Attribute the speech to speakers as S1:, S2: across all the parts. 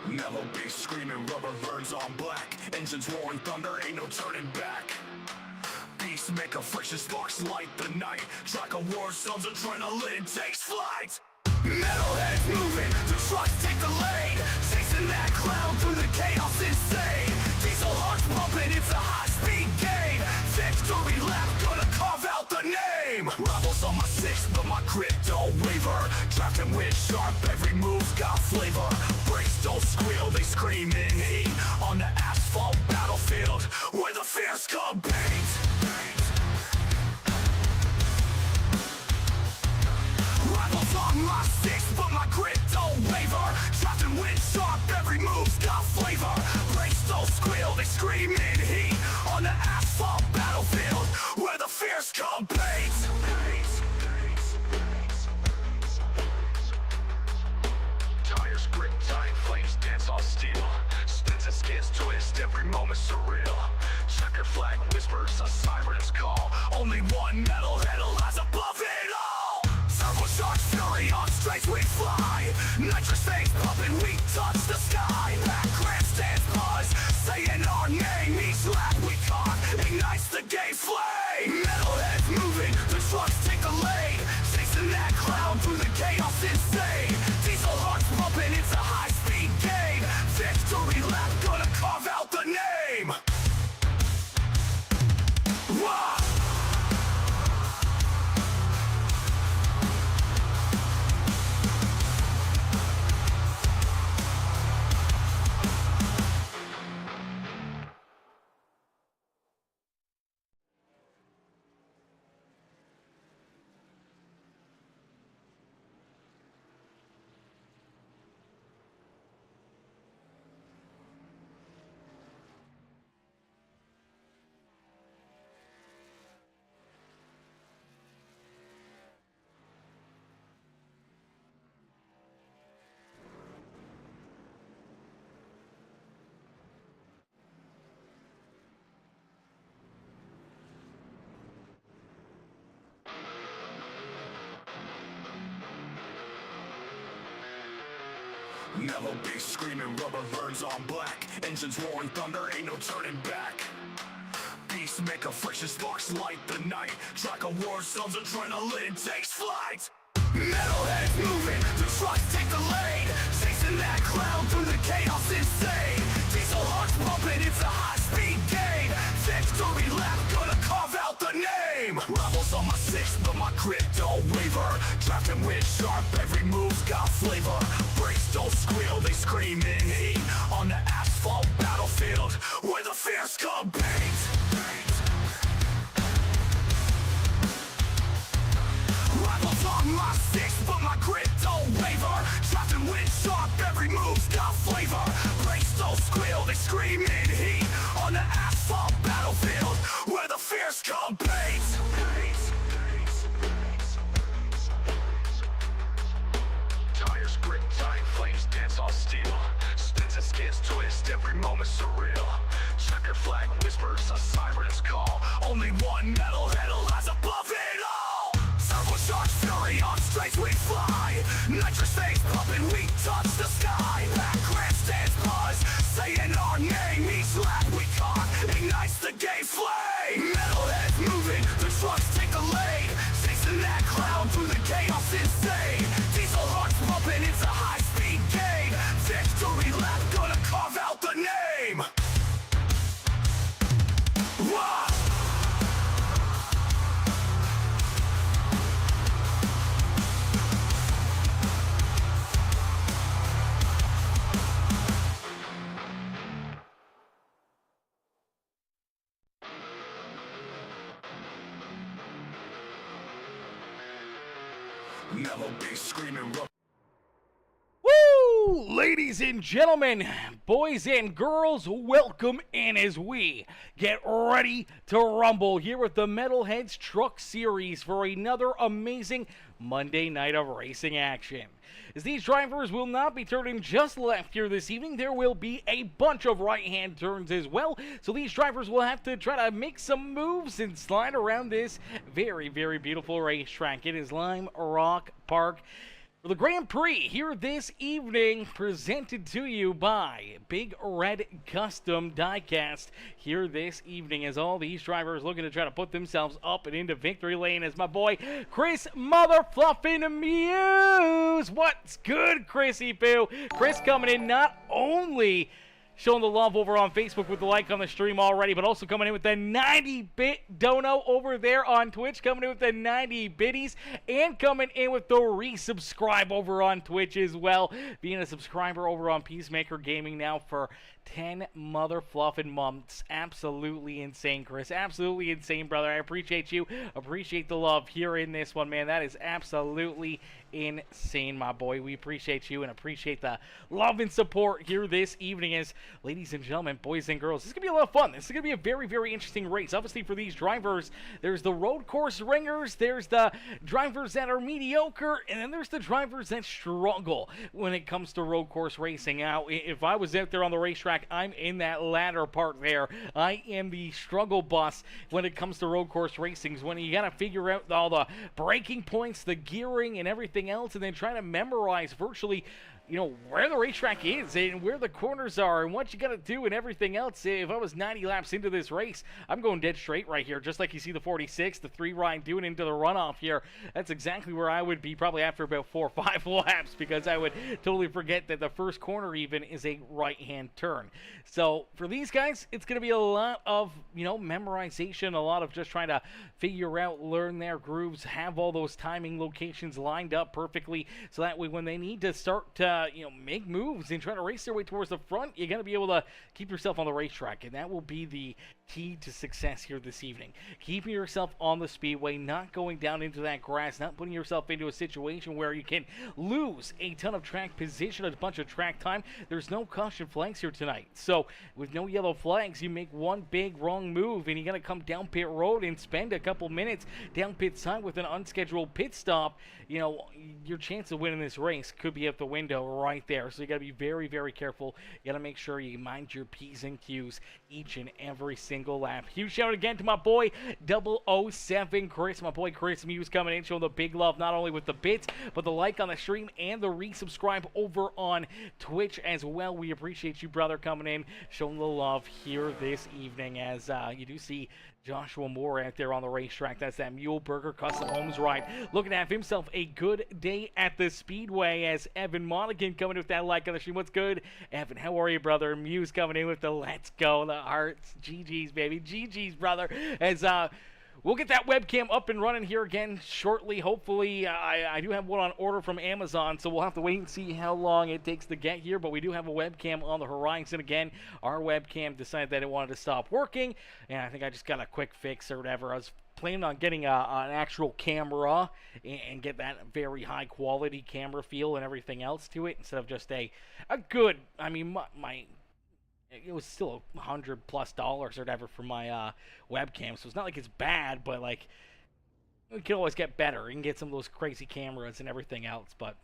S1: Mellow bass screaming, rubber birds on black. Engines roaring thunder, ain't no turning back. Beast make a friction, sparks light the night. Track of war zones, adrenaline takes flight. Metalheads moving, the trucks take the lead. Chasing that cloud through the chaos insane. Diesel hearts pumping, it's a high-speed game. Victory lap, gonna carve out the name. Rebels on my six, but my grip don't waver. Drafting wind sharp, every move's got flavor. Brakes don't squeal, they scream in heat. On the asphalt battlefield, where the fears come paint. Rebels on my six, but my grip don't waver. Drafting wind sharp, every move's got flavor. Brakes don't squeal, they scream in heat. On the asphalt battlefield, where the fears come paint. Tires grip tight, flames dance on steel. Spins and skins twist, every moment surreal. Checker flag whispers a siren's call. Only one metalhead lies above it all. Turbocharged fury on straight we fly. Nitrous veins pumping, we touch the sky. Back grandstands buzz, saying our name. Each lap we caught ignites the gay flame. Metalheads moving, the trucks take the lead. Chasing that cloud through the chaos insane. Diesel hearts pumping, it's a high-speed game. Victory lap, gonna carve out the name. Wah! Mellow bass screaming, rubber birds on black. Engines roaring thunder, ain't no turning back. Beast make a friction, sparks light the night. Track of war zones, adrenaline takes flight. Metalheads moving, the trucks take the lead. Chasing that cloud through the chaos insane. Diesel hearts pumping, it's a high-speed game. Victory lap, gonna carve out the name. Rebels on my six, but my grip don't waver. Drafting wind sharp, every move's got flavor. Brakes don't squeal, they scream in heat. On the asphalt battlefield, where the fears come paint. Rebels on my six, but my grip don't waver. Drafting wind sharp, every move's got flavor. Brakes don't squeal, they scream in heat. On the asphalt battlefield, where the fears come paint. Tires grip tight, flames dance on steel. Spins and skins twist, every moment surreal. Checker flag whispers a siren's call. Only one metalhead lies above it all. Turbocharged fury on straight we fly. Nitrous veins pumping, we touch the sky. Back grandstands buzz, saying our name. Each lap we caught ignites the gay flame. Metalheads moving, the trucks take the lead. Chasing that cloud through the chaos insane. Diesel hearts pumping, it's a high-speed game. Victory lap, gonna carve out the name. Wah! Mellow bass screaming.
S2: Woo! Ladies and gentlemen, boys and girls, welcome in as we get ready to rumble here with the Metalheads Truck Series for another amazing Monday night of racing action. As these drivers will not be turning just left here this evening, there will be a bunch of right-hand turns as well, so these drivers will have to try to make some moves and slide around this very, very beautiful racetrack. It is Lime Rock Park. For the Grand Prix here this evening, presented to you by Big Red Custom Diecast. Here this evening as all these drivers looking to try to put themselves up and into victory lane as my boy Chris Motherfluffin' Muse. What's good, Chrissy Poo? Chris coming in not only showing the love over on Facebook with the like on the stream already, but also coming in with the 90-bit dono over there on Twitch, coming in with the 90 bitties, and coming in with the resubscribe over on Twitch as well, being a subscriber over on Peacemaker Gaming now for 10 motherfluffin' months. Absolutely insane, Chris. Absolutely insane, brother. I appreciate you. Appreciate the love here in this one, man. That is absolutely insane, my boy. We appreciate you and appreciate the love and support here this evening as, ladies and gentlemen, boys and girls, this is going to be a lot of fun. This is going to be a very, very interesting race. Obviously, for these drivers, there's the road course ringers, there's the drivers that are mediocre, and then there's the drivers that struggle when it comes to road course racing. Now, if I was out there on the racetrack, I'm in that latter part there. I am the struggle bus when it comes to road course racings, when you got to figure out all the braking points, the gearing, and everything else, and then try to memorize virtually, you know, where the racetrack is and where the corners are and what you got to do and everything else. If I was 90 laps into this race, I'm going dead straight right here, just like you see the 46, the 3 ride doing into the runoff here. That's exactly where I would be probably after about 4 or 5 laps, because I would totally forget that the first corner even is a right-hand turn. So for these guys, it's going to be a lot of, you know, memorization, a lot of just trying to figure out, learn their grooves, have all those timing locations lined up perfectly, so that way when they need to start to make moves and try to race their way towards the front, you're going to be able to keep yourself on the racetrack, and that will be the key to success here this evening. Keeping yourself on the speedway, not going down into that grass, not putting yourself into a situation where you can lose a ton of track position, a bunch of track time. There's no caution flags here tonight, so with no yellow flags, you make one big wrong move and you're going to come down pit road and spend a couple minutes down pit side with an unscheduled pit stop. You know, your chance of winning this race could be out the window right there. So you got to be very, very careful. You got to make sure you mind your P's and Q's each and every single lap. Huge shout out again to my boy 007 Chris. My boy Chris Muse coming in, showing the big love, not only with the bits, but the like on the stream and the resubscribe over on Twitch as well. We appreciate you, brother, coming in, showing the love here this evening, as you do see Joshua Moore out there on the racetrack. That's that Mule Burger Custom Homes ride. Looking to have himself a good day at the Speedway, as Evan Monaghan coming in with that like on the stream. What's good, Evan? How are you, brother? Muse coming in with the let's go, the hearts. GG's, baby. GG's, brother. As we'll get that webcam up and running here again shortly. Hopefully, I do have one on order from Amazon, so we'll have to wait and see how long it takes to get here. But we do have a webcam on the horizon again. Our webcam decided that it wanted to stop working, and I think I just got a quick fix or whatever. I was planning on getting an actual camera and get that very high quality camera feel and everything else to it, instead of just a good, I mean, it was still $100+ or whatever for my webcam, so it's not like it's bad, but like, we can always get better and get some of those crazy cameras and everything else, but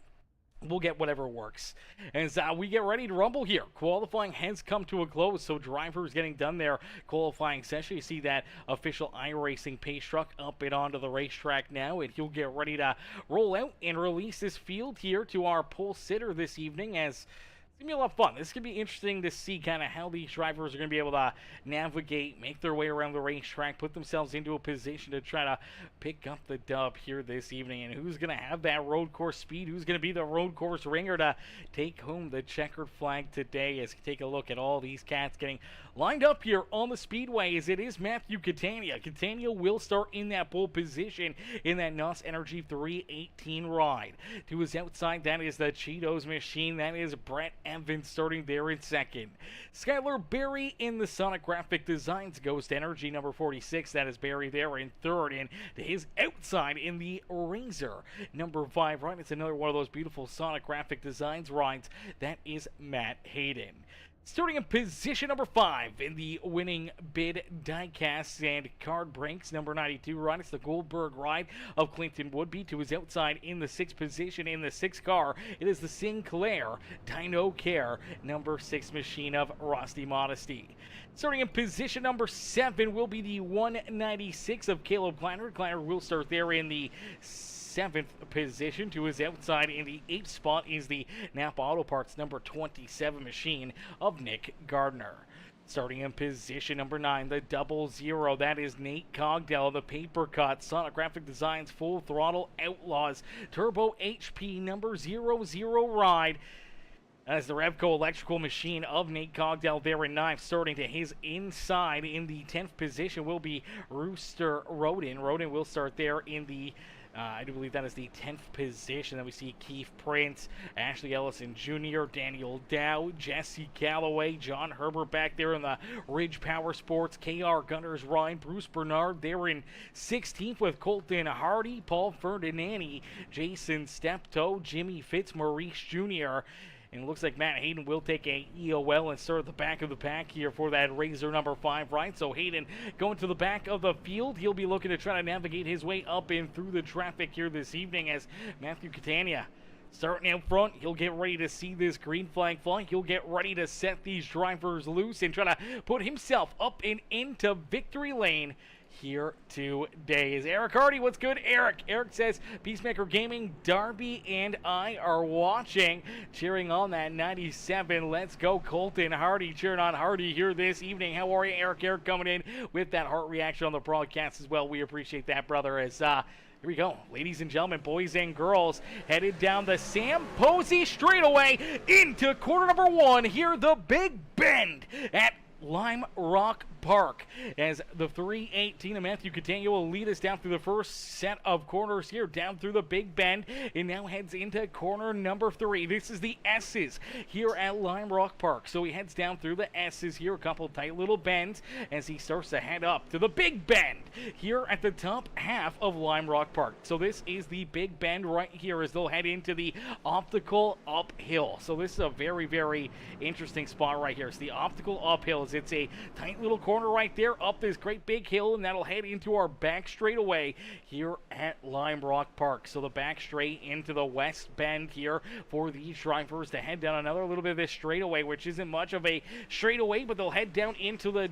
S2: we'll get whatever works. As we get ready to rumble here, qualifying has come to a close, so drivers getting done their qualifying session. You see that official iRacing pace truck up and onto the racetrack now, and he'll get ready to roll out and release this field here to our pole sitter this evening, as it's going to be a lot of fun. This is going to be interesting to see kind of how these drivers are going to be able to navigate, make their way around the racetrack, put themselves into a position to try to pick up the dub here this evening. And who's going to have that road course speed? Who's going to be the road course ringer to take home the checkered flag today? As you take a look at all these cats getting lined up here on the speedway, as it is Matthew Catania. Catania will start in that pole position in that NOS Energy 318 ride. To his outside, that is the Cheetos machine. That is Brett Evans starting there in second. Skylar Berry in the Sonic Graphic Designs Ghost Energy number 46. That is Berry there in third. And to his outside in the Razor number 5 ride. It's another one of those beautiful Sonic Graphic Designs rides. That is Matt Hayden. Starting in position number 5 in the winning bid diecast and card breaks, number 92 ride. It's the Goldberg ride of Clinton Woodby. To his outside in the 6th position in the 6th car, it is the Sinclair Dino Care number 6 machine of Rusty Modesty. Starting in position number 7 will be the 196 of Caleb Kleiner. Kleiner will start there in the 7th position. To his outside in the 8th spot is the Napa Auto Parts number 27 machine of Nick Gardner. Starting in position number 9, the 00. That is Nate Cogdell. The Paper Cut, Sonic Graphic Designs, Full Throttle Outlaws, Turbo HP number 00 ride. That is the Revco Electrical Machine of Nate Cogdell there in 9th. Starting to his inside in the 10th position will be Rooster Rodin. Rodin will start there in the I do believe that is the 10th position. Then we see Keith Prince, Ashley Ellison Jr., Daniel Dow, Jesse Calloway, John Herbert back there in the Ridge Power Sports, KR Gunners Ryan, Bruce Bernard there in 16th with Colton Hardy, Paul Ferdinandi, Jason Steptoe, Jimmy Fitzmaurice Jr., and it looks like Matt Hayden will take a EOL and start at the back of the pack here for that Razor number 5 ride. So Hayden going to the back of the field. He'll be looking to try to navigate his way up and through the traffic here this evening as Matthew Catania starting out front. He'll get ready to see this green flag fly. He'll get ready to set these drivers loose and try to put himself up and into victory lane here today. Is Eric Hardy? What's good, Eric? Eric says, Peacemaker Gaming, Darby and I are watching, cheering on that 97. Let's go, Colton Hardy, cheering on Hardy here this evening. How are you, Eric? Eric coming in with that heart reaction on the broadcast as well. We appreciate that, brother, as here we go, ladies and gentlemen, boys and girls, headed down the Sam Posey straightaway into quarter number 1 here, the Big Bend at Lime Rock Park, as the 318 of Matthew Catania will lead us down through the first set of corners here, down through the Big Bend, and now heads into corner number 3. This is the S's here at Lime Rock Park. So he heads down through the S's here, a couple tight little bends as he starts to head up to the Big Bend here at the top half of Lime Rock Park. So this is the Big Bend right here as they'll head into the optical uphill. So this is a very, very interesting spot right here. It's the optical uphill. It's a tight little corner right there up this great big hill, and that'll head into our back straightaway here at Lime Rock Park. So the back straight into the West Bend here for these drivers to head down another little bit of this straightaway, which isn't much of a straightaway, but they'll head down into the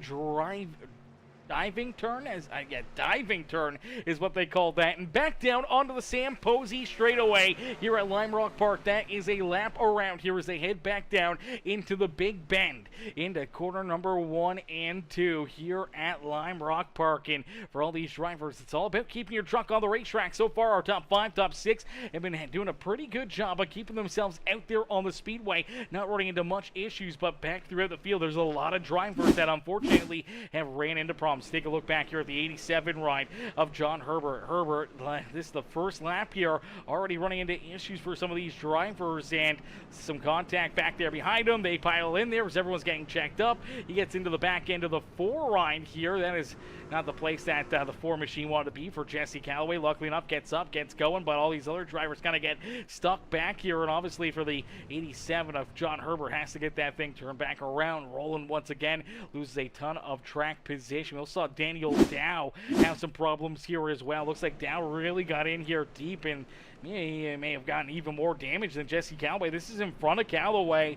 S2: diving turn is what they call that, and back down onto the Sam Posey straightaway here at Lime Rock Park. That is a lap around here as they head back down into the Big Bend into corner number 1 and 2 here at Lime Rock Park. And for all these drivers, it's all about keeping your truck on the racetrack. So far, our top 5, top 6 have been doing a pretty good job of keeping themselves out there on the speedway, not running into much issues. But back throughout the field, there's a lot of drivers that unfortunately have ran into problems. Take a look back here at the 87 ride of John Herbert. Herbert, this is the first lap here, already running into issues for some of these drivers, and some contact back there behind him. They pile in there as everyone's getting checked up. He gets into the back end of the 4 ride here. That is not the place that the 4 machine wanted to be for Jesse Calloway. Luckily enough, gets up, gets going, but all these other drivers kind of get stuck back here, and obviously for the 87 of John Herbert, has to get that thing turned back around, rolling once again, loses a ton of track position. We also saw Daniel Dow have some problems here as well. Looks like Dow really got in here deep, and he may have gotten even more damage than Jesse Calloway. This is in front of Calloway.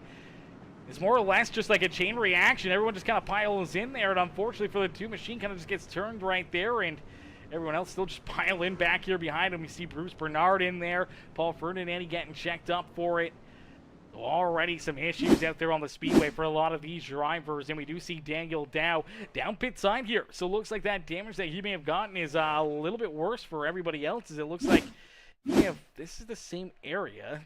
S2: It's more or less just like a chain reaction. Everyone just kind of piles in there, and unfortunately for the 2 machine, kind of just gets turned right there, and everyone else still just pile in back here behind him. We see Bruce Bernard in there, Paul Ferdinandi getting checked up for it. Already some issues out there on the speedway for a lot of these drivers, and we do see Daniel Dow down pit side here. So it looks like that damage that he may have gotten is a little bit worse for everybody else, as it looks like this is the same area.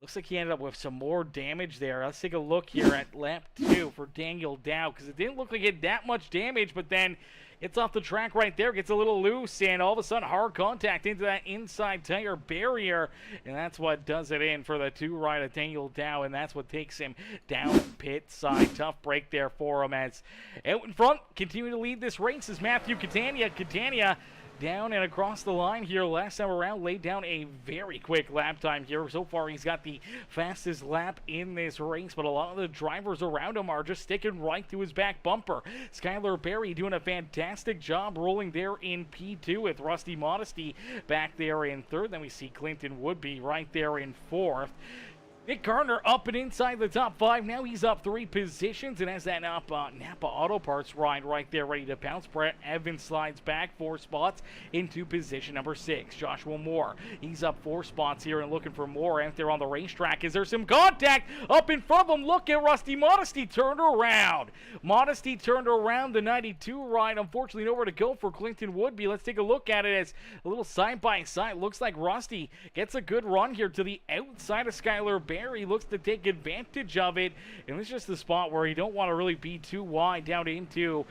S2: Looks like he ended up with some more damage there. Let's take a look here at lap 2 for Daniel Dow, because it didn't look like it had that much damage, but then it's off the track right there, gets a little loose, and all of a sudden hard contact into that inside tire barrier, and that's what does it in for the 2 ride of Daniel Dow, and that's what takes him down pit side. Tough break there for him, as out in front, continuing to lead this race is Matthew Catania. Catania down and across the line here last time around, laid down a very quick lap time here. So far he's got the fastest lap in this race, but a lot of the drivers around him are just sticking right to his back bumper. Skylar Berry doing a fantastic job rolling there in P2 with Rusty Modesty back there in 3rd. Then we see Clinton Woodby right there in 4th. Nick Gardner up and inside the top 5. Now he's up 3 positions and has that Napa Auto Parts ride right there ready to pounce. Brett Evans slides back 4 spots into position number 6. Joshua Moore, he's up 4 spots here and looking for more out there on the racetrack. Is there some contact up in front of him? Look at Rusty Modesty turned around. Modesty turned around the 92 ride. Unfortunately, nowhere to go for Clinton Woodby. Let's take a look at it as a little side-by-side. Looks like Rusty gets a good run here to the outside of Skylar Barry. He looks to take advantage of it, and it's just the spot where you don't want to really be too wide down into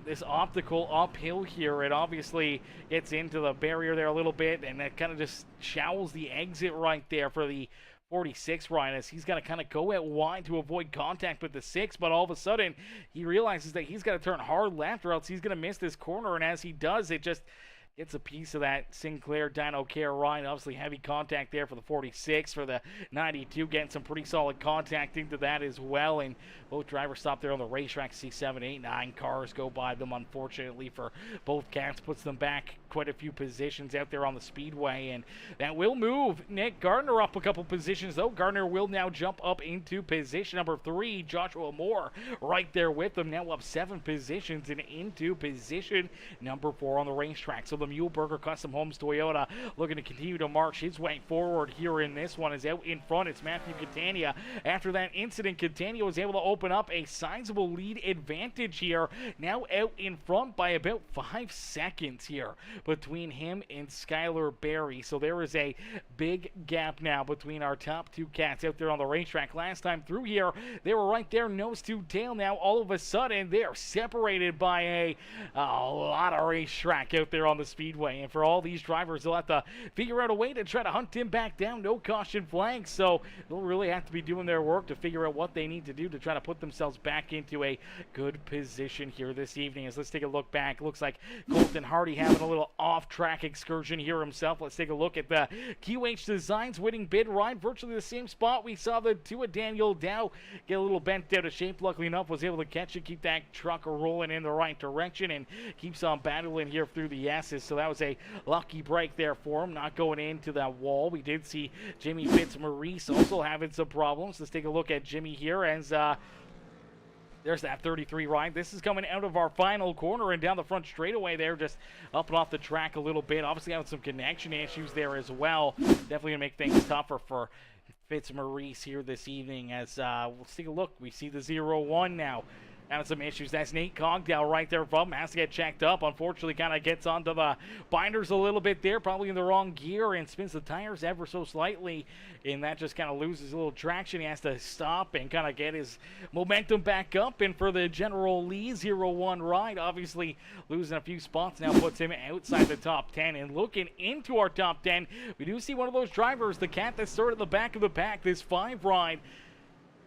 S2: this optical uphill here. It obviously gets into the barrier there a little bit, and that kind of just shovels the exit right there for the 46 ride as he's got to kind of go out wide to avoid contact with the 6, but all of a sudden he realizes that he's got to turn hard left or else he's going to miss this corner, and as he does, it just gets a piece of that Sinclair Dyno Care ride. Obviously heavy contact there for the 46. For the 92, getting some pretty solid contact into that as well. And both drivers stop there on the racetrack. See 7, 8, 9 cars go by them, unfortunately, for both cats. Puts them back quite a few positions out there on the speedway. And that will move Nick Gardner up a couple positions, though. Gardner will now jump up into position number 3. Joshua Moore right there with them. Now up 7 positions and into position number 4 on the racetrack. So the Muhlenberger Custom Homes Toyota looking to continue to march his way forward here in this one. Is out in front. It's Matthew Catania. After that incident, Catania was able to open up a sizable lead advantage here. Now out in front by about 5 seconds here between him and Skylar Barry. So there is a big gap now between our top 2 cats out there on the racetrack. Last time through here, they were right there nose to tail. Now all of a sudden, they are separated by a lot of racetrack out there on the speedway, and for all these drivers, they'll have to figure out a way to try to hunt him back down. No caution flag, so they'll really have to be doing their work to figure out what they need to do to try to put themselves back into a good position here this evening. As let's take a look back. Looks like Colton Hardy having a little off-track excursion here himself. Let's take a look at the QH Designs winning bid ride. Virtually the same spot we saw the 2 of Daniel Dow get a little bent out of shape. Luckily enough, was able to catch it, keep that truck rolling in the right direction, and keeps on battling here through the S's. So that was a lucky break there for him, not going into that wall. We did see Jimmy Fitzmaurice also having some problems. Let's take a look at Jimmy here as there's that 33 ride. This is coming out of our final corner and down the front straightaway there, just up and off the track a little bit. Obviously having some connection issues there as well. Definitely going to make things tougher for Fitzmaurice here this evening as let's take a look. We see the 0-1 now. Having some issues. That's Nate Cogdell right there from him. Has to get checked up. Unfortunately, kind of gets onto the binders a little bit there. Probably in the wrong gear and spins the tires ever so slightly. And that just kind of loses a little traction. He has to stop and kind of get his momentum back up. And for the General Lee 0-1 ride, obviously losing a few spots now puts him outside the top 10. And looking into our top 10, we do see one of those drivers, the cat that started at the back of the pack, this 5 ride.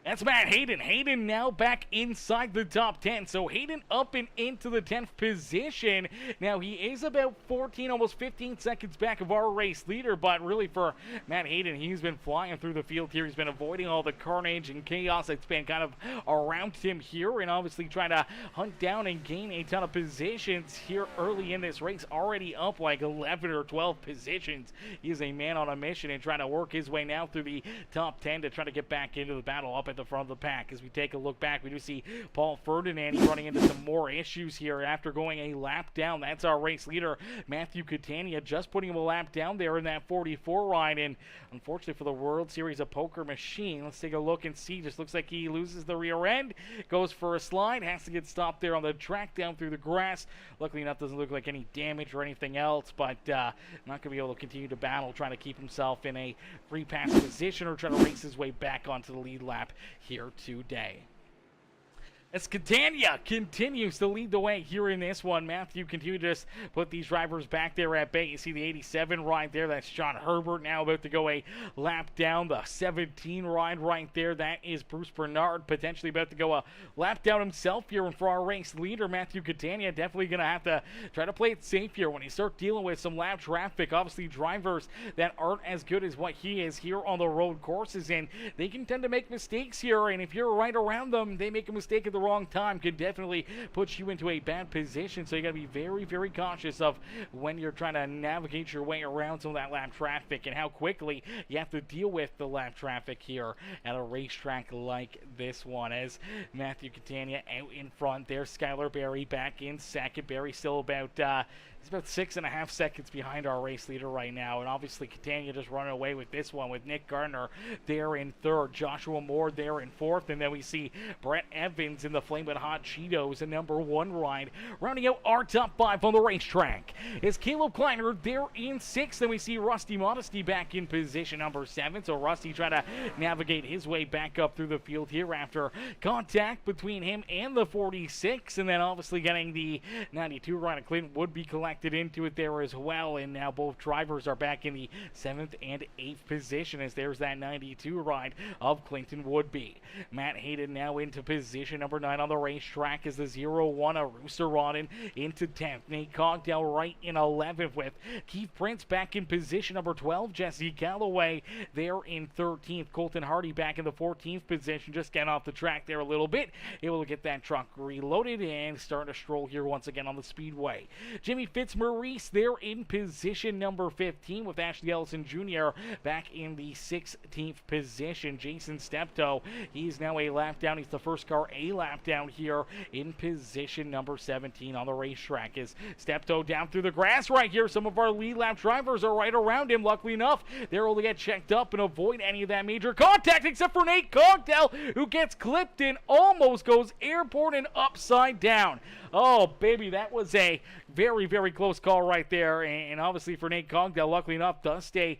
S2: That's Matt Hayden. Hayden now back inside the top 10. So Hayden up and into the 10th position. Now he is about 14, almost 15 seconds back of our race leader. But really for Matt Hayden, he's been flying through the field here. He's been avoiding all the carnage and chaos that's been kind of around him here. And obviously trying to hunt down and gain a ton of positions here early in this race. Already up like 11 or 12 positions. He is a man on a mission and trying to work his way now through the top 10 to try to get back into the battle up at the front of the pack. As we take a look back, we do see Paul Ferdinand running into some more issues here after going a lap down. That's our race leader, Matthew Catania, just putting him a lap down there in that 44 ride. And unfortunately for the World Series of Poker machine, let's take a look and see. Just looks like he loses the rear end, goes for a slide, has to get stopped there on the track down through the grass. Luckily enough, doesn't look like any damage or anything else, but not going to be able to continue to battle, trying to keep himself in a free pass position or trying to race his way back onto the lead lap here today. As Catania continues to lead the way here in this one, Matthew continues to just put these drivers back there at bay. You see the 87 ride there. That's John Herbert now about to go a lap down. The 17 ride right there. That is Bruce Bernard potentially about to go a lap down himself here. And for our race leader, Matthew Catania, definitely going to have to try to play it safe here when he starts dealing with some lap traffic. Obviously, drivers that aren't as good as what he is here on the road courses, and they can tend to make mistakes here. And if you're right around them, they make a mistake at the wrong time can definitely put you into a bad position. So you got to be very, very cautious of when you're trying to navigate your way around some of that lap traffic and how quickly you have to deal with the lap traffic here at a racetrack like this one. As Matthew Catania out in front there, Skylar Berry back in second. Berry still about he's about 6.5 seconds behind our race leader right now, and obviously Catania just running away with this one with Nick Gardner there in third, Joshua Moore there in fourth, and then we see Brett Evans in the Flamin' Hot Cheetos, a number 1 ride. Rounding out our top 5 on the racetrack is Caleb Kleiner there in sixth, and we see Rusty Modesty back in position number 7, so Rusty trying to navigate his way back up through the field here after contact between him and the 46, and then obviously getting the 92 ride of Clinton would be collected into it there as well, and now both drivers are back in the 7th and 8th position as there's that 92 ride of Clinton Woodby. Matt Hayden now into position number 9 on the racetrack as the 0-1 of Rooster Rodden into 10th. Nate Cogdell right in 11th with Keith Prince back in position number 12. Jesse Galloway there in 13th. Colton Hardy back in the 14th position, just getting off the track there a little bit, able to get that truck reloaded and starting to stroll here once again on the speedway. Jimmy Fitzmaurice there in position number 15 with Ashley Ellison Jr. back in the 16th position. Jason Steptoe, he's now a lap down. He's the first car a lap down here in position number 17 on the racetrack. Is Steptoe down through the grass right here. Some of our lead lap drivers are right around him. Luckily enough, they're able to get checked up and avoid any of that major contact, except for Nate Cogdell, who gets clipped and almost goes airborne and upside down. Oh, baby, that was a very, very close call right there. And obviously for Nate Cogdell, luckily enough, does stay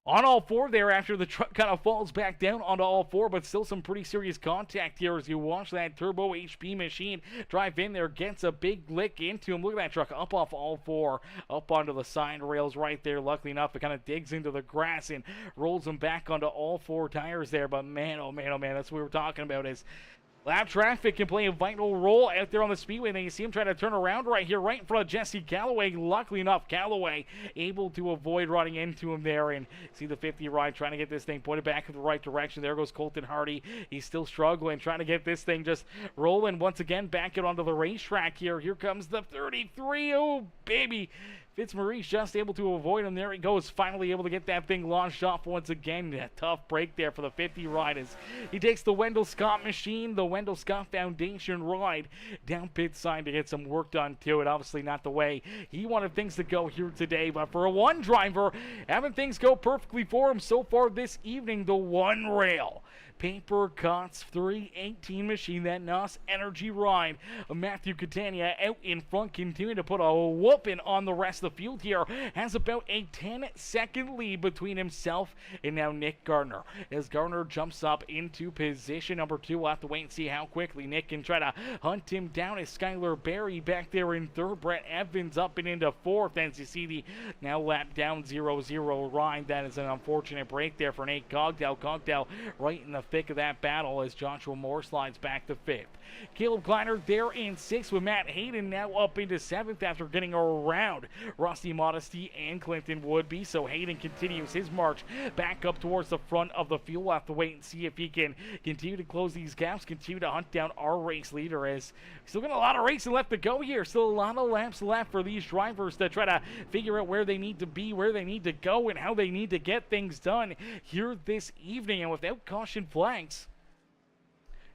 S2: on all four there after the truck kind of falls back down onto all four, but still some pretty serious contact here as you watch that Turbo HP machine drive in there, gets a big lick into him. Look at that truck up off all four, up onto the side rails right there. Luckily enough, it kind of digs into the grass and rolls him back onto all 4 tires there. But man, oh man, oh man, that's what we were talking about, is lap traffic can play a vital role out there on the speedway. And then you see him trying to turn around right here, right in front of Jesse Galloway. Luckily enough, Galloway able to avoid running into him there. And see the 50 ride trying to get this thing pointed back in the right direction. There goes Colton Hardy. He's still struggling, trying to get this thing just rolling once again back out onto the racetrack here. Here comes the 33. Oh, baby. Fitzmaurice just able to avoid him. There he goes, finally able to get that thing launched off once again. A tough break there for the 50 ride as he takes the Wendell Scott machine, the Wendell Scott Foundation ride down pit side to get some work done to it. Obviously not the way he wanted things to go here today, but for a one driver, having things go perfectly for him so far this evening. The one rail Paper Cuts 318 machine, that NOS Energy ride. Matthew Catania out in front, continuing to put a whooping on the rest of the field here. Has about a 10-second lead between himself and now Nick Gardner. As Gardner jumps up into position number 2, we'll have to wait and see how quickly Nick can try to hunt him down. As Skylar Berry back there in 3rd, Brett Evans up and into 4th. As you see the now lap down 0-0 ride, that is an unfortunate break there for Nate Cogdell. Cogdell right in the thick of that battle as Joshua Moore slides back to 5th. Caleb Kleiner there in 6th with Matt Hayden now up into 7th after getting around Rusty Modesty and Clinton Woodby. So Hayden continues his march back up towards the front of the field. We'll have to wait and see if he can continue to close these gaps, continue to hunt down our race leader, as still got a lot of racing left to go here. Still a lot of laps left for these drivers to try to figure out where they need to be, where they need to go, and how they need to get things done here this evening. And without caution flags,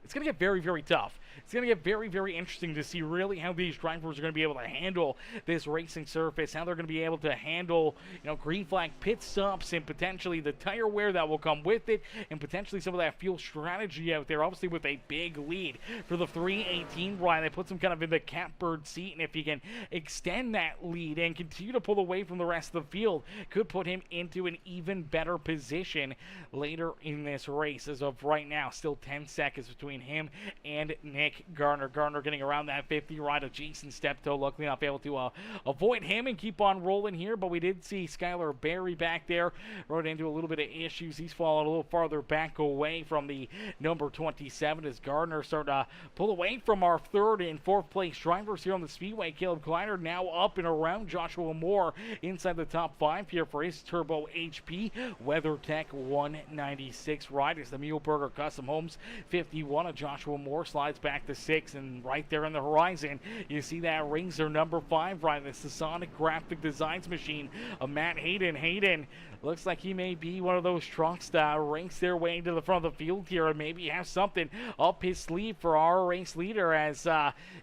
S2: it's going to get very, very tough. It's going to get very, very interesting to see really how these drivers are going to be able to handle this racing surface, how they're going to be able to handle, green flag pit stops and potentially the tire wear that will come with it, and potentially some of that fuel strategy out there. Obviously with a big lead for the 318 ride, that puts him kind of in the catbird seat, and if he can extend that lead and continue to pull away from the rest of the field, could put him into an even better position later in this race. As of right now, still 10 seconds between him and Nick Gardner. Gardner getting around that 50 ride of Jason Steptoe. Luckily enough able to avoid him and keep on rolling here, but we did see Skylar Berry back there run into a little bit of issues. He's fallen a little farther back away from the number 27 as Gardner started to pull away from our 3rd and 4th place drivers here on the speedway. Caleb Kleiner now up and around Joshua Moore inside the top 5 here for his Turbo HP WeatherTech 196 ride. It's the Muleburger Custom Homes 51 1 of Joshua Moore slides back to 6, and right there on the horizon, you see that rings their number 5 right. It's the Sonic Graphic Designs machine of Matt Hayden. Hayden looks like he may be one of those trucks that ranks their way into the front of the field here and maybe have something up his sleeve for our race leader as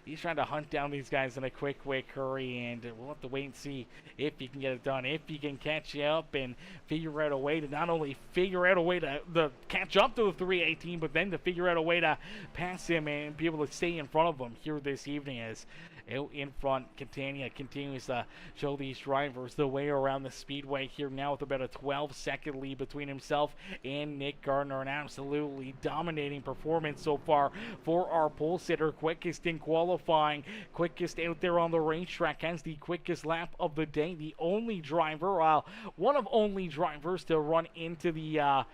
S2: he's trying to hunt down these guys in a quick hurry, and we'll have to wait and see if he can get it done, if he can catch up and figure out a way to not only figure out a way to catch up to the 318, but then to figure out a way to pass him and be able to stay in front of him here this evening. As out in front, Catania continues to show these drivers the way around the speedway here now with about a 12-second lead between himself and Nick Gardner. An absolutely dominating performance so far for our pole sitter. Quickest in qualifying, quickest out there on the racetrack, has the quickest lap of the day. The only driver, one of only drivers to run into the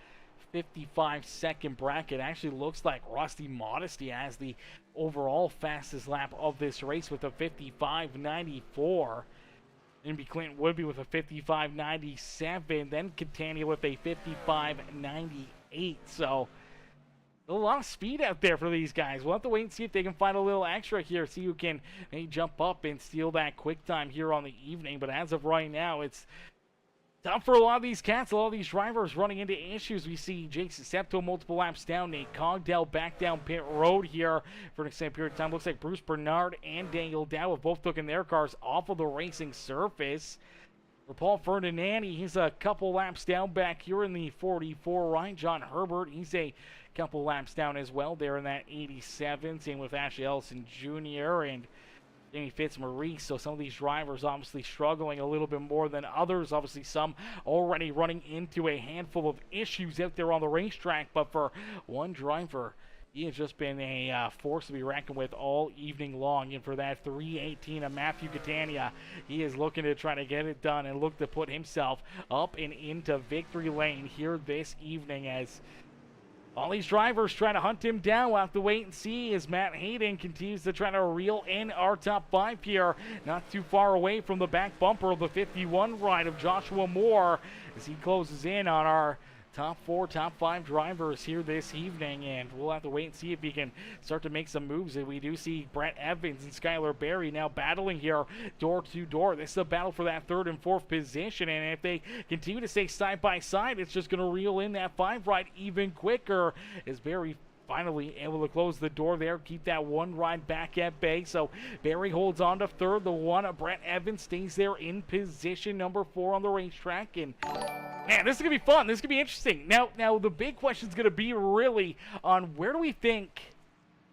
S2: 55-second bracket. Actually looks like Rusty Modesty has the overall fastest lap of this race with a 55.94. Inby Clinton Woodby with a 55.97. Then Catania with a 55.98. So a lot of speed out there for these guys. We'll have to wait and see if they can find a little extra here, see who can maybe jump up and steal that quick time here on the evening. But as of right now, it's tough for a lot of these cats, a lot of these drivers running into issues. We see Jason Septo multiple laps down, Nate Cogdell back down pit road here for an extended period of time. Looks like Bruce Bernard and Daniel Dow have both taken their cars off of the racing surface. For Paul Ferdinandi, he's a couple laps down back here in the 44. Ryan John Herbert, he's a couple laps down as well there in that 87. Same with Ashley Ellison Jr. and Jamie Fitzmaurice. So some of these drivers obviously struggling a little bit more than others. Obviously some already running into a handful of issues out there on the racetrack. But for one driver, he has just been a force to be reckoned with all evening long. And for that 318 of Matthew Catania, he is looking to try to get it done and look to put himself up and into victory lane here this evening as all these drivers trying to hunt him down. We'll have to wait and see as Matt Hayden continues to try to reel in our top 5 here. Not too far away from the back bumper of the 51 ride of Joshua Moore as he closes in on our top 4, top 5 drivers here this evening, and we'll have to wait and see if he can start to make some moves. And we do see Brett Evans and Skylar Berry now battling here door to door. This is a battle for that 3rd and 4th position, and if they continue to stay side by side, it's just going to reel in that 5 ride even quicker as Berry finally able to close the door there, keep that 1 ride back at bay. So Berry holds on to 3rd. The 1 of Brett Evans stays there in position number 4 on the racetrack. And man, this is going to be fun. This is going to be interesting. Now the big question is going to be really on where do we think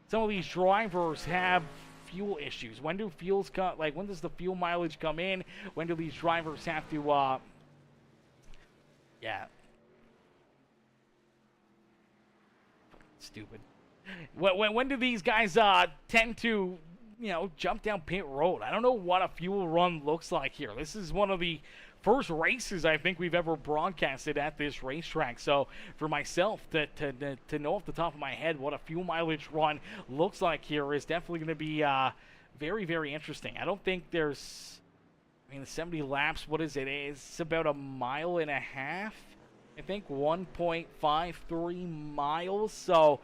S2: some of these drivers have fuel issues? When do fuels come? Like, when does the fuel mileage come in? When do these drivers have to, stupid. When do these guys tend to, jump down pit road? I don't know what a fuel run looks like here. This is one of the first races I think we've ever broadcasted at this racetrack. So for myself to know off the top of my head what a fuel mileage run looks like here is definitely going to be very, very interesting. I don't think there's, the 70 laps, what is it? It's about 1.5 miles. I think 1.53 miles. So,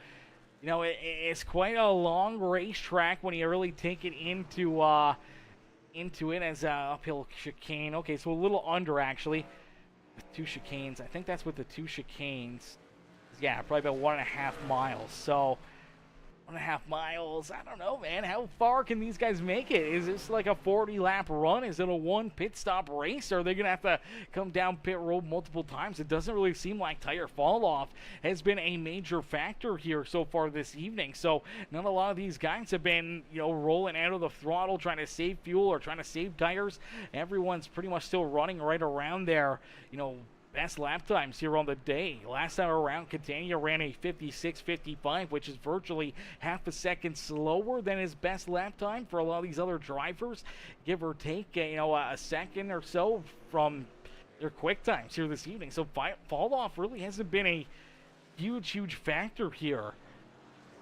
S2: it's quite a long racetrack when you really take it into it as an uphill chicane. Okay, so a little under actually with 2 chicanes. I think that's with the 2 chicanes. Yeah, probably about 1.5 miles. So 1.5 miles. I don't know, man. How far can these guys make it? Is this like a 40-lap run? Is it a 1 pit stop race? Or are they going to have to come down pit road multiple times? It doesn't really seem like tire fall-off has been a major factor here so far this evening. So not a lot of these guys have been, rolling out of the throttle, trying to save fuel or trying to save tires. Everyone's pretty much still running right around there, best lap times here on the day. Last time around, Catania ran a 56.55, which is virtually half a second slower than his best lap time. For a lot of these other drivers, give or take, a second or so from their quick times here this evening. So fall off really hasn't been a huge factor here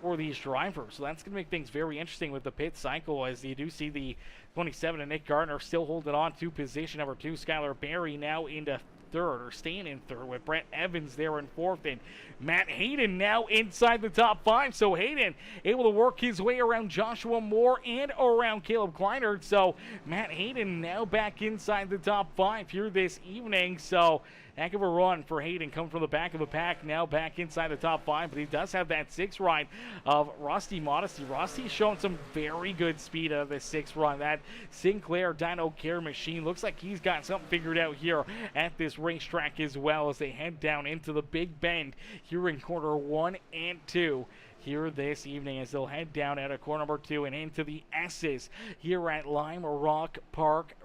S2: for these drivers. So that's going to make things very interesting with the pit cycle, as you do see the 27 and Nick Gardner still holding on to position number 2. Skylar Berry now into third, or staying in third, with Brett Evans there in fourth, and Matt Hayden now inside the top 5. So Hayden able to work his way around Joshua Moore and around Caleb Kleinert. So Matt Hayden now back inside the top 5 here this evening. So heck of a run for Hayden, coming from the back of the pack, now back inside the top 5, but he does have that 6th ride of Rusty Modesty. Rusty's showing some very good speed out of this 6th run. That Sinclair Dyno Care machine looks like he's got something figured out here at this racetrack as well, as they head down into the Big Bend here in corner 1 and 2. Here this evening, as they'll head down out of corner number 2 and into the S's here at Lime Rock Park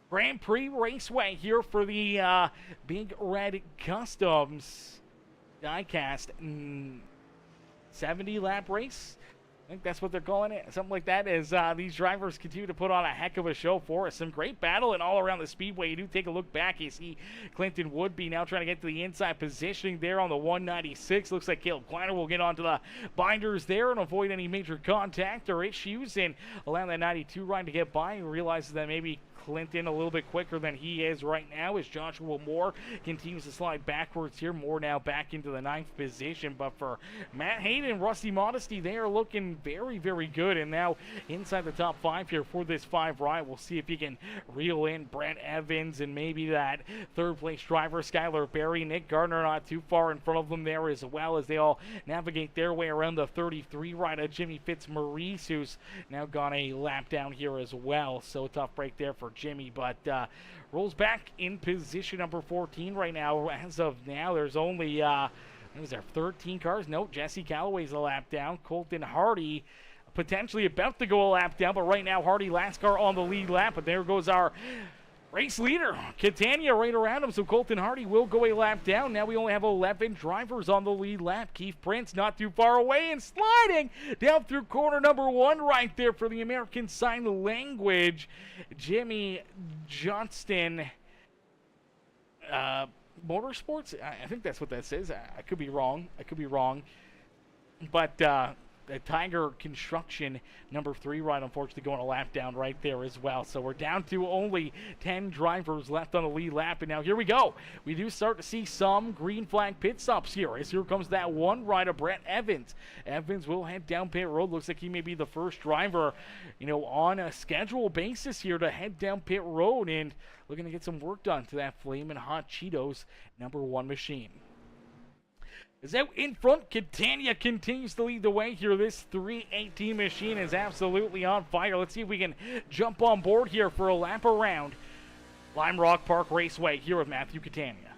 S2: Grand Prix Raceway here for the Big Red Customs diecast 70 lap race. I think that's what they're calling it, something like that, as these drivers continue to put on a heck of a show for us. Some great battling all around the speedway. You do take a look back, you see Clinton Woodby now trying to get to the inside positioning there on the 196. Looks like Caleb Kleiner will get onto the binders there and avoid any major contact or issues, and allow that 92 ride to get by. He realizes that maybe Clinton a little bit quicker than he is right now, as Joshua Moore continues to slide backwards here. Moore now back into the 9th position, but for Matt Hayden, Rusty Modesty, they are looking very, very good, and now inside the top 5 here for this 5 ride. We'll see if he can reel in Brett Evans and maybe that 3rd place driver Skylar Berry. Nick Gardner not too far in front of them there, as well as they all navigate their way around the 33 ride of Jimmy Fitzmaurice, who's now gone a lap down here as well. So a tough break there for Jimmy, but rolls back in position number 14 right now. As of now, there's only was there 13 cars? No, Jesse Calloway's a lap down. Colton Hardy potentially about to go a lap down, but right now Hardy last car on the lead lap. But there goes our race leader, Catania, right around him, so Colton Hardy will go a lap down. Now we only have 11 drivers on the lead lap. Keith Prince not too far away and sliding down through corner number 1 right there for the American Sign Language. Jimmy Johnston Motorsports? I think that's what that says. I could be wrong. But the Tiger Construction number 3 ride, unfortunately, going a lap down right there as well. So we're down to only 10 drivers left on the lead lap. And now here we go. We do start to see some green flag pit stops here, as here comes that 1 ride of Brett Evans. Evans will head down pit road. Looks like he may be the first driver, on a schedule basis here to head down pit road, and looking to get some work done to that Flamin' Hot Cheetos number 1 machine. Is out in front, Catania continues to lead the way here. This 318 machine is absolutely on fire. Let's see if we can jump on board here for a lap around Lime Rock Park Raceway here with Matthew Catania.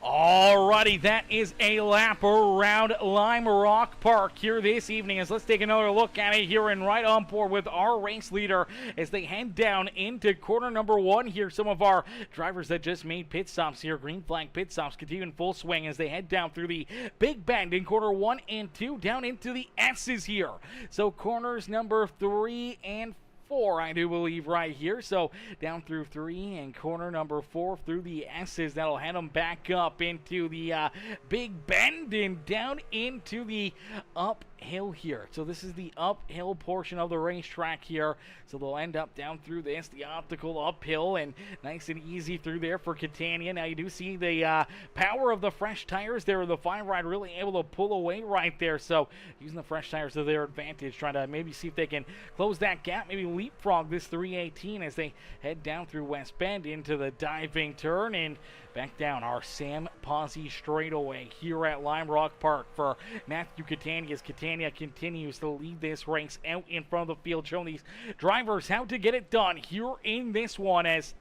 S2: Alrighty, that is a lap around Lime Rock Park here this evening. As let's take another look at it here and right on board with our race leader as they head down into corner number 1 here. Some of our drivers that just made pit stops here, green flag pit stops, continue in full swing as they head down through the Big Bend in corner 1 and 2 down into the S's here. So corners number 3 and 4, I do believe, right here. So down through 3 and corner number 4 through the S's. That'll head them back up into the Big Bend and down into the uphill here. So this is the uphill portion of the racetrack here. So they'll end up down through this, the optical uphill, and nice and easy through there for Catania. Now you do see the power of the fresh tires there. The 5 ride really able to pull away right there. So using the fresh tires to their advantage, trying to maybe see if they can close that gap, maybe leapfrog this 318 as they head down through West Bend into the diving turn and back down our Sam Posey straightaway here at Lime Rock Park for Matthew Catania. As Catania Catania continues to lead this race out in front of the field, showing these drivers how to get it done here in this one, as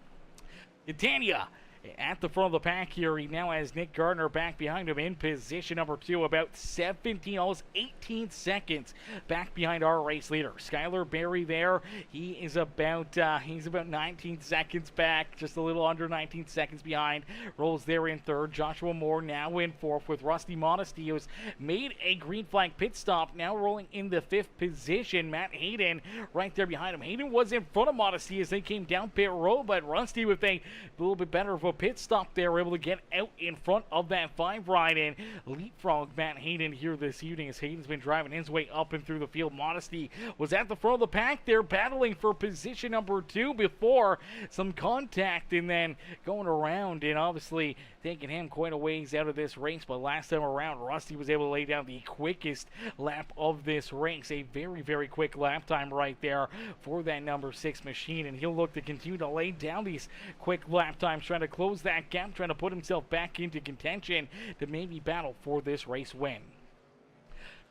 S2: Catania at the front of the pack here. He now has Nick Gardner back behind him in position number 2, about 17, almost 18 seconds back behind our race leader. Skylar Berry there, he is about 19 seconds back, just a little under 19 seconds behind. Rolls there in third. Joshua Moore now in fourth, with Rusty Modesty, who's made a green flag pit stop, now rolling in the 5th position. Matt Hayden right there behind him. Hayden was in front of Modesty as they came down pit road, but Rusty, with a little bit better of a pit stop there, were able to get out in front of that 5 ride and leapfrog Matt Hayden here this evening, as Hayden's been driving his way up and through the field. Modesty was at the front of the pack there, battling for position number 2 before some contact, and then going around and obviously taking him quite a ways out of this race. But last time around, Rusty was able to lay down the quickest lap of this race. A very, very quick lap time right there for that number 6 machine, and he'll look to continue to lay down these quick lap times, trying to close that gap, trying to put himself back into contention to maybe battle for this race win.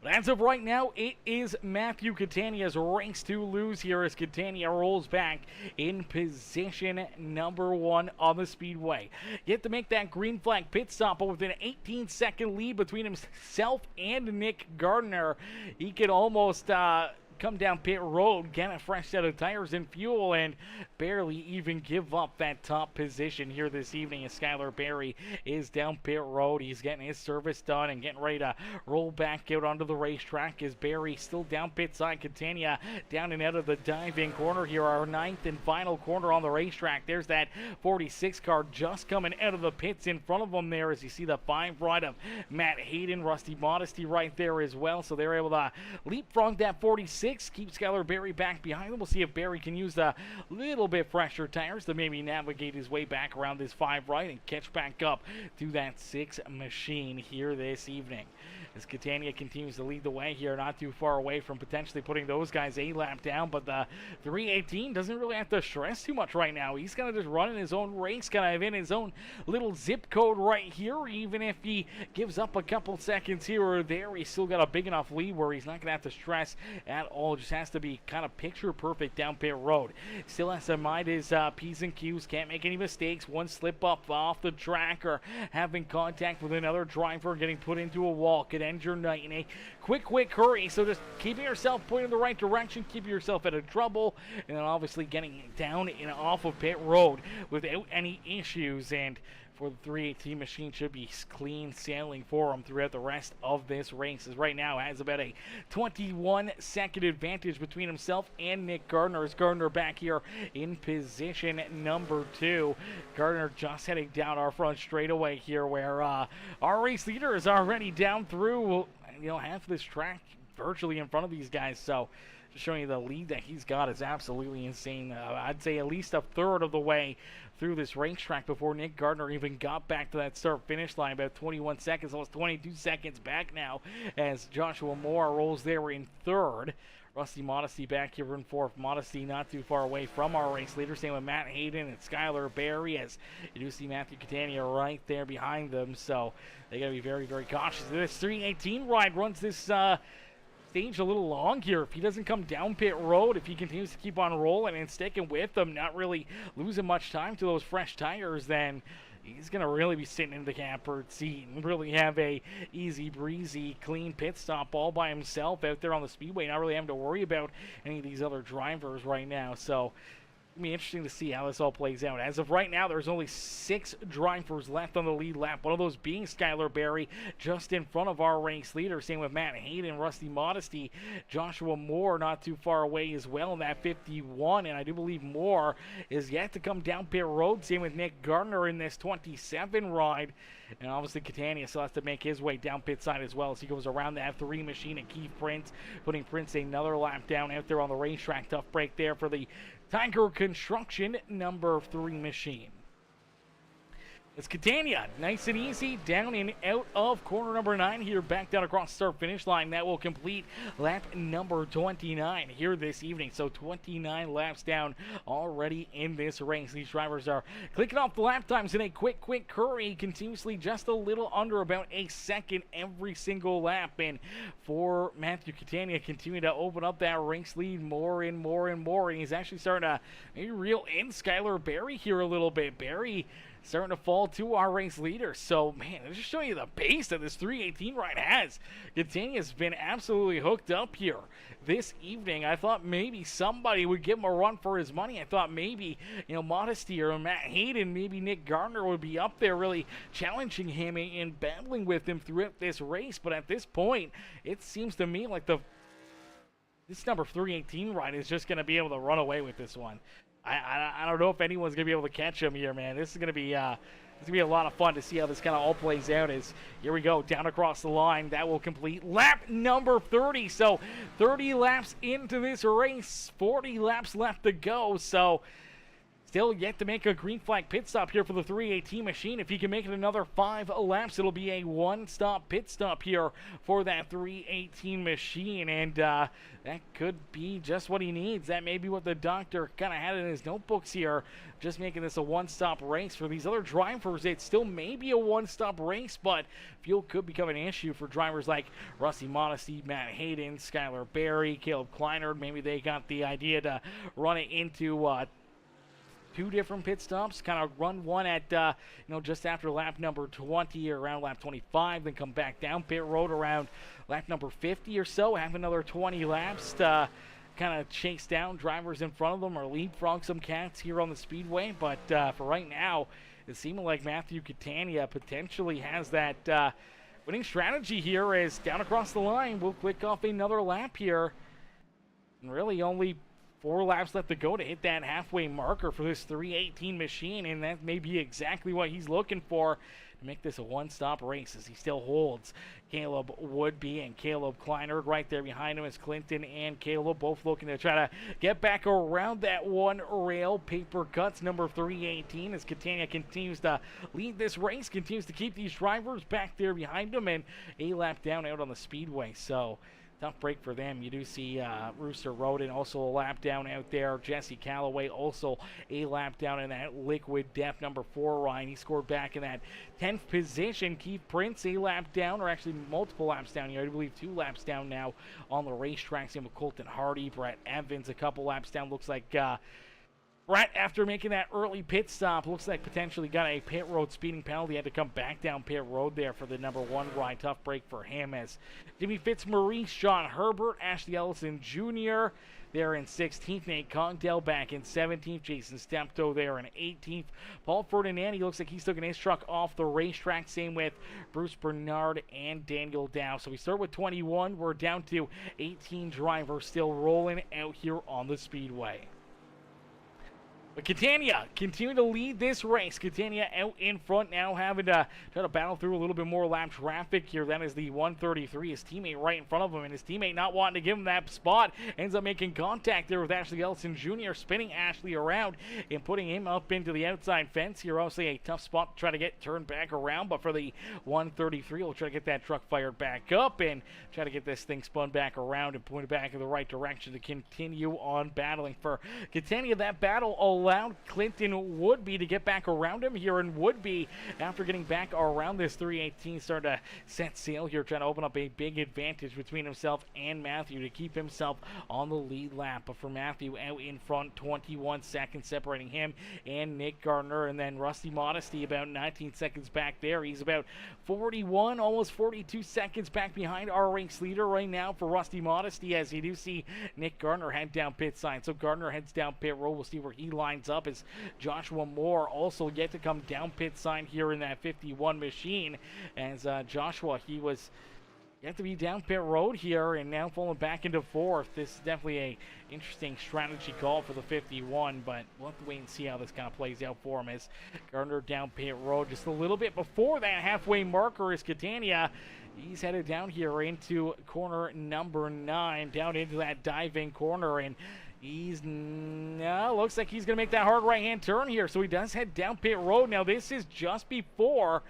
S2: But as of right now, it is Matthew Catania's race to lose here, as Catania rolls back in position number 1 on the speedway. Yet to make that green flag pit stop, but with an 18-second lead between himself and Nick Gardner, he could almost come down pit road, get a fresh set of tires and fuel, and barely even give up that top position here this evening, as Skylar Berry is down pit road. He's getting his service done and getting ready to roll back out onto the racetrack, as Berry still down pit side. Catania down and out of the dive-in corner here, our 9th and final corner on the racetrack. There's that 46 car just coming out of the pits in front of them there, as you see the 5 ride of Matt Hayden, Rusty Modesty right there as well, so they're able to leapfrog that 46, keep Skylar Berry back behind them. We'll see if Berry can use the little bit fresher tires to maybe navigate his way back around this 5 right and catch back up to that 6 machine here this evening, as Catania continues to lead the way here, not too far away from potentially putting those guys a lap down. But the 318 doesn't really have to stress too much right now. He's kind of just running his own race, kind of in his own little zip code right here. Even if he gives up a couple seconds here or there, he's still got a big enough lead where he's not going to have to stress at all. Just has to be kind of picture perfect down pit road. Still has to mind his P's and Q's, can't make any mistakes. One slip up off the track or having contact with another driver, getting put into a wall, could end your night in a quick hurry. So just keeping yourself pointed in the right direction, keeping yourself out of trouble, and then obviously getting down and off of pit road without any issues. And for the 318 machine, should be clean sailing for him throughout the rest of this race, as right now has about a 21-second advantage between himself and Nick Gardner, as Gardner back here in position number 2. Gardner just heading down our front straightaway here, where our race leader is already down through, half of this track virtually in front of these guys. So just showing you the lead that he's got is absolutely insane. I'd say at least a third of the way through this racetrack before Nick Gardner even got back to that start-finish line. About 21 seconds, almost 22 seconds back now, as Joshua Moore rolls there in third. Rusty Modesty back here in fourth. Modesty not too far away from our race leader. Same with Matt Hayden and Skylar Berry, as you do see Matthew Catania right there behind them. So they got to be very, very cautious. This 318 ride runs this stage a little long here. If he doesn't come down pit road, if he continues to keep on rolling and sticking with them, not really losing much time to those fresh tires, then he's going to really be sitting in the catbird seat and really have a easy breezy clean pit stop all by himself out there on the speedway, not really having to worry about any of these other drivers right now. So it'll be interesting to see how this all plays out. As of right now, there's only 6 drivers left on the lead lap, one of those being Skylar Berry, just in front of our race leader. Same with Matt Hayden, Rusty Modesty, Joshua Moore not too far away as well in that 51, and I do believe Moore is yet to come down pit road. Same with Nick Gardner in this 27 ride, and obviously Catania still has to make his way down pit side as well, as he goes around that 3 machine and Keith Prince, putting Prince another lap down out there on the racetrack. Tough break there for the Tiger Construction number 3 machine. It's Catania, nice and easy, down and out of corner number 9 here, back down across the start-finish line. That will complete lap number 29 here this evening. So 29 laps down already in this race. These drivers are clicking off the lap times in a quick hurry, continuously just a little under about a second every single lap. And for Matthew Catania, continue to open up that race lead more and more and more. And he's actually starting to maybe reel in Skylar Berry here a little bit. Berry starting to fall to our race leader. So, man, I'm just showing you the pace that this 318 ride has. Catania's been absolutely hooked up here this evening. I thought maybe somebody would give him a run for his money. I thought maybe, Modesty or Matt Hayden, maybe Nick Gardner would be up there really challenging him and battling with him throughout this race. But at this point, it seems to me like this number 318 ride is just going to be able to run away with this one. I don't know if anyone's going to be able to catch him here, man. This is going to be a lot of fun to see how this kind of all plays out. Here we go, down across the line. That will complete lap number 30. So 30 laps into this race, 40 laps left to go. So still yet to make a green flag pit stop here for the 318 machine. If he can make it another 5 laps, it'll be a one-stop pit stop here for that 318 machine. And that could be just what he needs. That may be what the doctor kind of had in his notebooks here, just making this a one-stop race. For these other drivers, it still may be a one-stop race, but fuel could become an issue for drivers like Rusty Modesty, Matt Hayden, Skylar Berry, Caleb Kleinert. Maybe they got the idea to run it into 2 different pit stops, kind of run one at, just after lap number 20 or around lap 25, then come back down pit road around lap number 50 or so, have another 20 laps to kind of chase down drivers in front of them or leapfrog some cats here on the speedway. But for right now, it seems like Matthew Catania potentially has that winning strategy here as down across the line. We'll click off another lap here. And really only 4 laps left to go to hit that halfway marker for this 318 machine, and that may be exactly what he's looking for to make this a one-stop race as he still holds Caleb Woodby and Caleb Kleinert right there behind him as Clinton and Caleb both looking to try to get back around that one rail. Paper cuts number 318 as Catania continues to lead this race, continues to keep these drivers back there behind him, and a lap down out on the speedway. So tough break for them. You do see Rooster Roden also a lap down out there. Jesse Calloway also a lap down in that Liquid Death number 4 Ryan. He scored back in that 10th position. Keith Prince a lap down, or actually multiple laps down here. I believe 2 laps down now on the racetrack. Same with Colton Hardy. Brett Evans a couple laps down. Looks like Brett, after making that early pit stop, looks like potentially got a pit road speeding penalty. Had to come back down pit road there for the number 1 ride. Tough break for him as Jimmy Fitzmaurice, Sean Herbert, Ashley Ellison Jr. there in 16th. Nate Congdale back in 17th. Jason Steptoe there in 18th. Paul Ferdinandi looks like he's taking his truck off the racetrack. Same with Bruce Bernard and Daniel Dow. So we start with 21. We're down to 18 drivers still rolling out here on the speedway. But Catania continue to lead this race. Catania out in front now, having to try to battle through a little bit more lap traffic here. That is the 133. His teammate right in front of him, and his teammate not wanting to give him that spot. Ends up making contact there with Ashley Ellison Jr., spinning Ashley around and putting him up into the outside fence here. Obviously a tough spot to try to get turned back around, but for the 133, we'll try to get that truck fired back up and try to get this thing spun back around and pointed back in the right direction to continue on battling for Catania. That battle allowed Clinton Woodby to get back around him here, and Woodby, after getting back around this 318, started to set sail here, trying to open up a big advantage between himself and Matthew to keep himself on the lead lap. But for Matthew out in front, 21 seconds separating him and Nick Gardner, and then Rusty Modesty about 19 seconds back there. He's about 41, almost 42 seconds back behind our race leader right now for Rusty Modesty, as you do see Nick Gardner head down pit sign. So Gardner heads down pit road. We'll see where he lines up as Joshua Moore also yet to come down pit sign here in that 51 machine. As Joshua, he was yet to be down pit road here and now falling back into 4th. This is definitely a interesting strategy call for the 51, but we'll have to wait and see how this kind of plays out for him as Gardner down pit road just a little bit before that halfway marker is Catania. He's headed down here into corner number 9, down into that diving corner, and Looks like he's going to make that hard right-hand turn here. So he does head down pit road. Now this is just before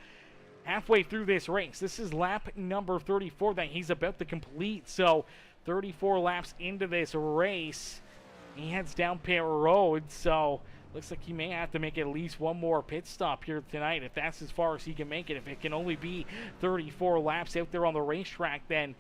S2: halfway through this race. This is lap number 34 that he's about to complete. So 34 laps into this race, he heads down pit road. So looks like he may have to make at least one more pit stop here tonight if that's as far as he can make it. If it can only be 34 laps out there on the racetrack, then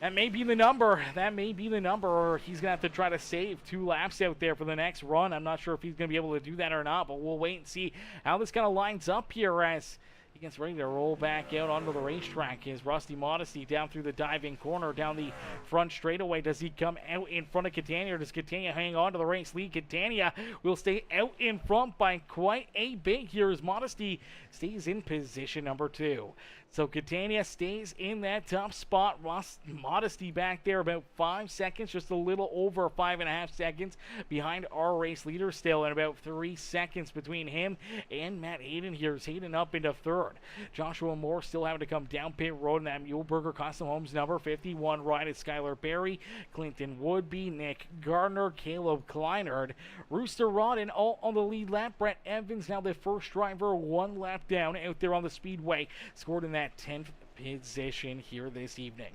S2: that may be the number. That may be the number, or he's going to have to try to save 2 laps out there for the next run. I'm not sure if he's going to be able to do that or not, but we'll wait and see how this kind of lines up here as he gets ready to roll back out onto the racetrack. Is Rusty Modesty down through the diving corner, down the front straightaway. Does he come out in front of Catania, or does Catania hang on to the race lead? Catania will stay out in front by quite a bit here as Modesty stays in position number 2. So Catania stays in that top spot. Modesty back there about 5 seconds, just a little over 5.5 seconds behind our race leader still, and about 3 seconds between him and Matt Hayden here. Is Hayden up into 3rd. Joshua Moore still having to come down pit road in that Muleburger Custom Homes number 51 ride. It's Skylar Berry, Clinton Woodby, Nick Gardner, Caleb Kleinard, Rooster Rodden all on the lead lap. Brett Evans now the first driver, 1 lap down out there on the speedway, scored in that 10th position here this evening.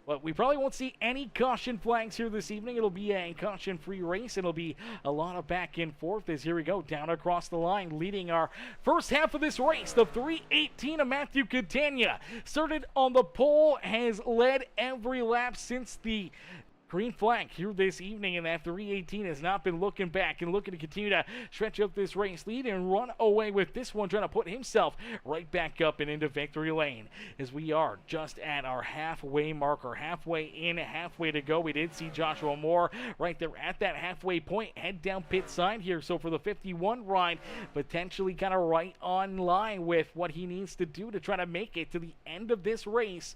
S2: But we probably won't see any caution flags here this evening. It'll be a caution-free race. It'll be a lot of back and forth as here we go down across the line, leading our first half of this race. The 3:18 of Matthew Catania started on the pole, has led every lap since the green flag here this evening, and that 3:18 has not been looking back and looking to continue to stretch up this race lead and run away with this one, trying to put himself right back up and into victory lane as we are just at our halfway marker, halfway in, halfway to go. We did see Joshua Moore right there at that halfway point head down pit side here. So for the 51 ride, potentially kind of right on line with what he needs to do to try to make it to the end of this race.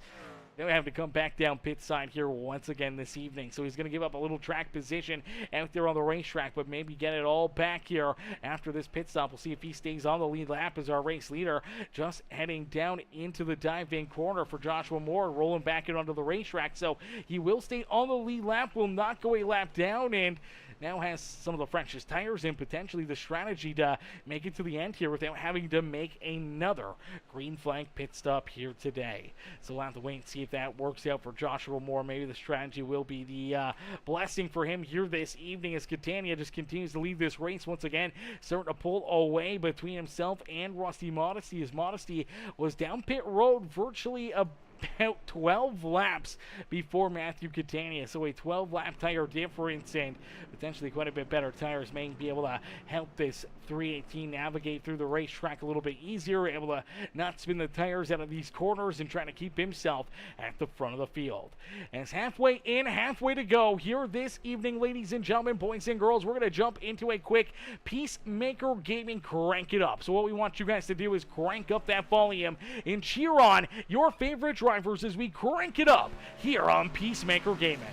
S2: Then we have to come back down pit side here once again this evening. So he's going to give up a little track position out there on the racetrack, but maybe get it all back here after this pit stop. We'll see if he stays on the lead lap as our race leader, just heading down into the dive-in corner for Joshua Moore, rolling back in onto the racetrack. So he will stay on the lead lap, will not go a lap down, and now has some of the freshest tires and potentially the strategy to make it to the end here without having to make another green flag pit stop here today. So we'll have to wait and see if that works out for Joshua Moore. Maybe the strategy will be the blessing for him here this evening as Catania just continues to lead this race once again, starting to pull away between himself and Rusty Modesty, as Modesty was down pit road virtually about 12 laps before Matthew Catania. So a 12-lap tire difference and potentially quite a bit better tires may be able to help this 318 navigate through the racetrack a little bit easier, able to not spin the tires out of these corners and trying to keep himself at the front of the field. And it's halfway in, halfway to go here this evening, ladies and gentlemen, boys and girls. We're going to jump into a quick Peacemaker Gaming Crank It Up. So what we want you guys to do is crank up that volume and cheer on your favorite drivers as we crank it up here on Peacemaker Gaming.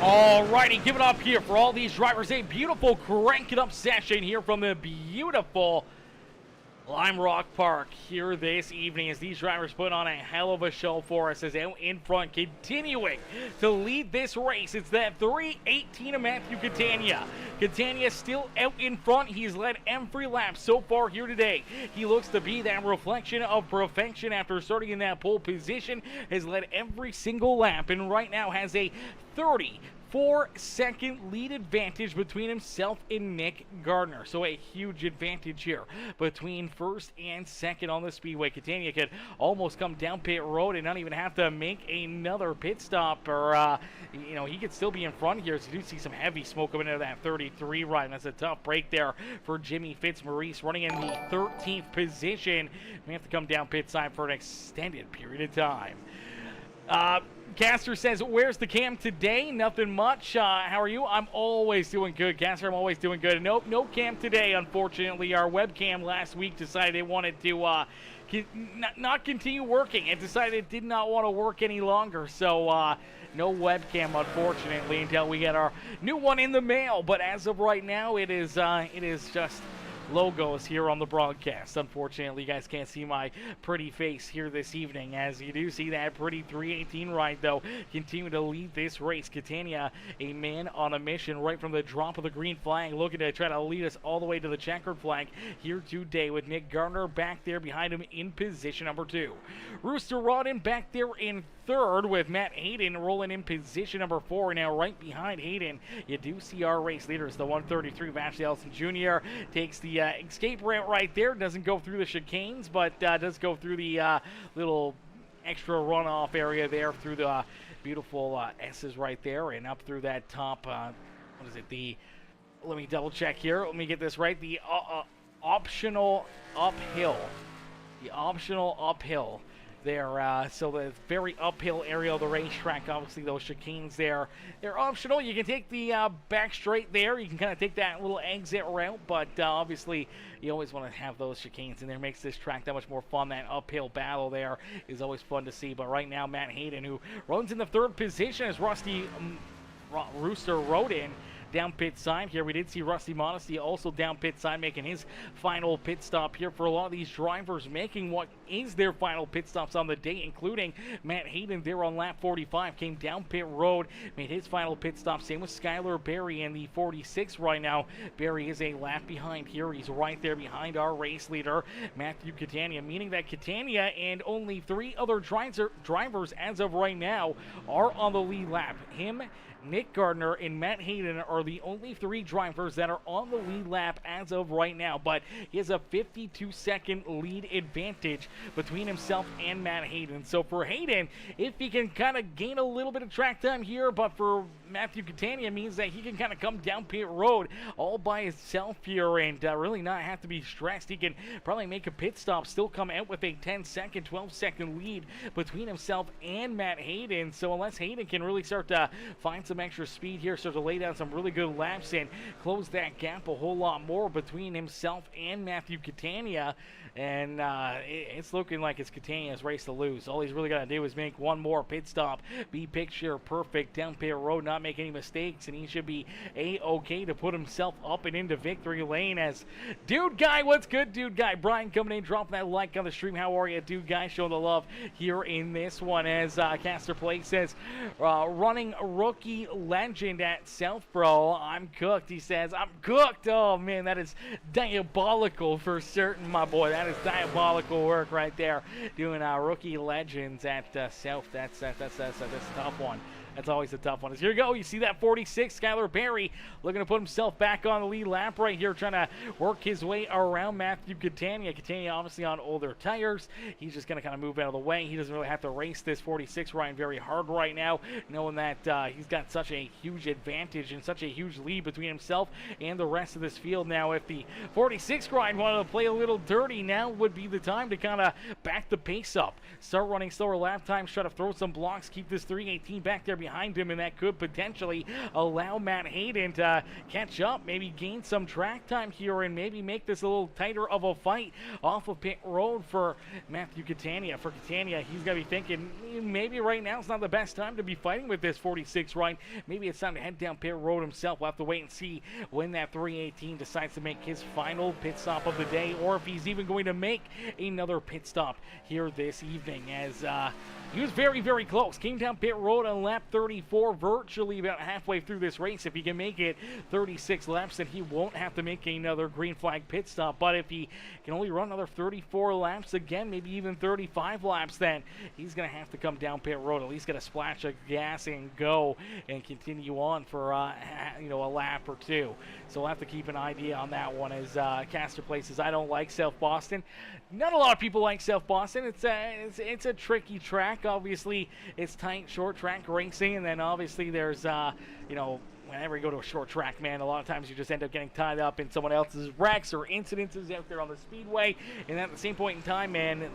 S2: Alrighty, give it up here for all these drivers. A beautiful crank it up session here from the beautiful Lime Rock Park here this evening as these drivers put on a hell of a show for us as out in front, continuing to lead this race. It's that 3:18 of Matthew Catania. Catania still out in front. He's led every lap so far here today. He looks to be that reflection of perfection after starting in that pole position. Has led every single lap and right now has a 34-second lead advantage between himself and Nick Gardner. So a huge advantage here between first and second on the speedway. Catania could almost come down pit road and not even have to make another pit stop, or he could still be in front here. So you do see some heavy smoke coming into that 33 ride. And that's a tough break there for Jimmy Fitzmaurice, running in the 13th position. We have to come down pit side for an extended period of time. Caster says, where's the cam today? Nothing much. How are you? I'm always doing good, Caster. I'm always doing good. Nope, no cam today, unfortunately. Our webcam last week decided they wanted to not continue working. It decided it did not want to work any longer. So, no webcam, unfortunately, until we get our new one in the mail. But as of right now, it is just logos here on the broadcast. Unfortunately, you guys can't see my pretty face here this evening, as you do see that pretty 3:18 ride, though, continue to lead this race. Catania, a man on a mission right from the drop of the green flag, looking to try to lead us all the way to the checkered flag here today, with Nick Gardner back there behind him in position number 2. Rooster Rodden back there in third, with Matt Hayden rolling in position number 4. Now right behind Hayden, you do see our race leaders. The 133 Ashley Ellison Jr. takes the escape ramp right there. Doesn't go through the chicanes, but does go through the little extra runoff area there through the beautiful S's right there and up through that top, what is it, let me double check here. Let me get this right. The optional uphill. The optional uphill there. So the very uphill area of the racetrack, obviously those chicanes there, they're optional. You can take the back straight there. You can kind of take that little exit route, but obviously you always want to have those chicanes in there. Makes this track that much more fun. That uphill battle there is always fun to see. But right now, Matt Hayden, who runs in the third position as Rusty Rooster Rodin, down pit side here. We did see Rusty Modesty also down pit side, making his final pit stop here. For a lot of these drivers making what is their final pit stops on the day, including Matt Hayden there on lap 45, came down pit road, made his final pit stop. Same with Skylar Berry in the 46 right now. Berry is a lap behind here. He's right there behind our race leader, Matthew Catania, meaning that Catania and only 3 other drivers as of right now are on the lead lap. Him, Nick Gardner, and Matt Hayden are the only 3 drivers that are on the lead lap as of right now, but he has a 52-second lead advantage between himself and Matt Hayden. So for Hayden, if he can kind of gain a little bit of track time here, but for Matthew Catania means that he can kind of come down pit road all by himself here and really not have to be stressed. He can probably make a pit stop, still come out with a 10-second, 12-second lead between himself and Matt Hayden. So unless Hayden can really start to find some extra speed here, start to lay down some really good laps and close that gap a whole lot more between himself and Matthew Catania, and it's looking like it's Catania's race to lose. All he's really got to do is make one more pit stop, be picture perfect down pit road, not make any mistakes, and he should be a-okay to put himself up and into victory lane. As Dude Guy, what's good, Dude Guy? Brian coming in, dropping that like on the stream. How are you, Dude Guy? Showing the love here in this one. As Caster Play says, running rookie legend at Southbro. I'm cooked, he says. I'm cooked. Oh man, that is diabolical for certain, my boy. That is diabolical work right there. Doing rookie legends at South. That's a tough one. That's always a tough one. As here you go, you see that 46, Skylar Berry, looking to put himself back on the lead lap right here, trying to work his way around Matthew Catania. Catania obviously on older tires. He's just going to kind of move out of the way. He doesn't really have to race this 46 Ryan very hard right now, knowing that he's got such a huge advantage and such a huge lead between himself and the rest of this field. Now, if the 46 Ryan wanted to play a little dirty, now would be the time to kind of back the pace up. Start running slower lap times, try to throw some blocks, keep this 318 back there behind behind him, and that could potentially allow Matt Hayden to catch up, maybe gain some track time here, and maybe make this a little tighter of a fight off of pit road for Matthew Catania. For Catania, he's got to be thinking maybe right now it's not the best time to be fighting with this 46 ride. Maybe it's time to head down pit road himself. We'll have to wait and see when that 318 decides to make his final pit stop of the day, or if he's even going to make another pit stop here this evening, as he was very, very close. Came down pit road on lap 34, virtually about halfway through this race. If he can make it 36 laps, then he won't have to make another green flag pit stop. But if he can only run another 34 laps again, maybe even 35 laps, then he's going to have to come down pit road, at least get a splash of gas and go and continue on for a lap or two. So we'll have to keep an idea on that one, as Caster places. I don't like South Boston. Not a lot of people like South Boston. It's a tricky track. Obviously, it's tight, short track racing, and then obviously there's whenever you go to a short track, man, a lot of times you just end up getting tied up in someone else's wrecks or incidences out there on the speedway. And at the same point in time, man,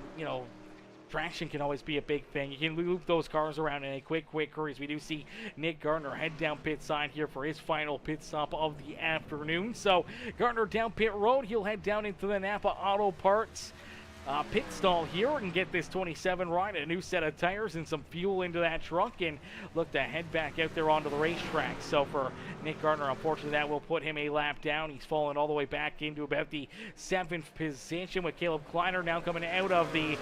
S2: traction can always be a big thing. You can loop those cars around in a quick hurry. We do see Nick Gardner head down pit side here for his final pit stop of the afternoon. So Gardner down pit road. He'll head down into the Napa Auto Parts pit stall here and get this 27 ride, a new set of tires and some fuel into that truck, and look to head back out there onto the racetrack. So for Nick Gardner, unfortunately, that will put him a lap down. He's fallen all the way back into about the 7th position, with Caleb Kleiner now coming out of the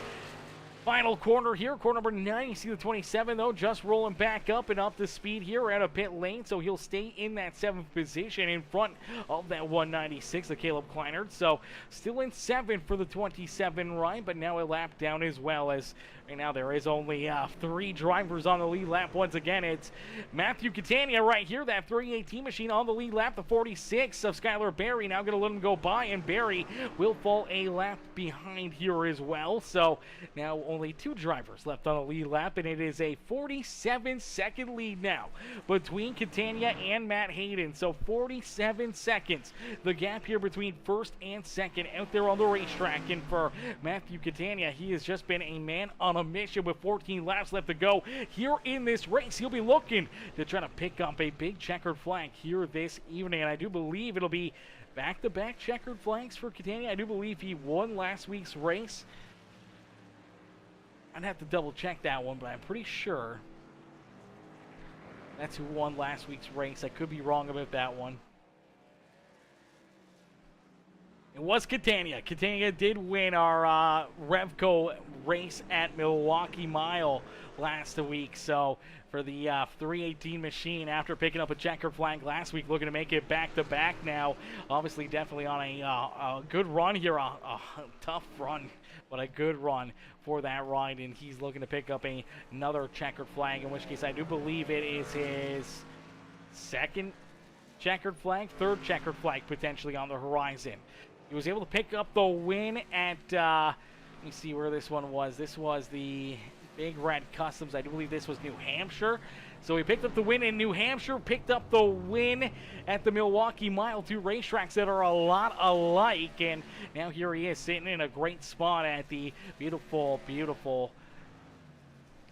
S2: final corner here, corner number 9. You see the 27, though, just rolling back up and up the speed here out of pit lane, so he'll stay in that 7th position in front of that 196 of Caleb Kleinert. So still in 7th for the 27 ride, but now a lap down as well, as right now there is only 3 drivers on the lead lap. Once again, it's Matthew Catania right here, that 318 machine on the lead lap. The 46 of Skylar Berry now going to let him go by, and Berry will fall a lap behind here as well. So now only 2 drivers left on the lead lap, and it is a 47-second lead now between Catania and Matt Hayden. So 47 seconds, the gap here between first and second out there on the racetrack. And for Matthew Catania, he has just been a man on a mission with 14 laps left to go here in this race. He'll be looking to try to pick up a big checkered flag here this evening, and I do believe it'll be back-to-back checkered flags for Catania. I do believe he won last week's race. I'd have to double check that one, but I'm pretty sure that's who won last week's race. I could be wrong about that one. It was Catania. Catania did win our Revco race at Milwaukee Mile last week. So for the 318 machine, after picking up a checkered flag last week, looking to make it back-to-back now. Obviously, definitely on a good run here, a tough run, but a good run for that ride, and he's looking to pick up another checkered flag, in which case I do believe it is his second checkered flag, third checkered flag potentially on the horizon. He was able to pick up the win at, let me see where this one was. This was the Big Red Customs. I do believe this was New Hampshire. So he picked up the win in New Hampshire, picked up the win at the Milwaukee Mile, 2 racetracks that are a lot alike. And now here he is sitting in a great spot at the beautiful, beautiful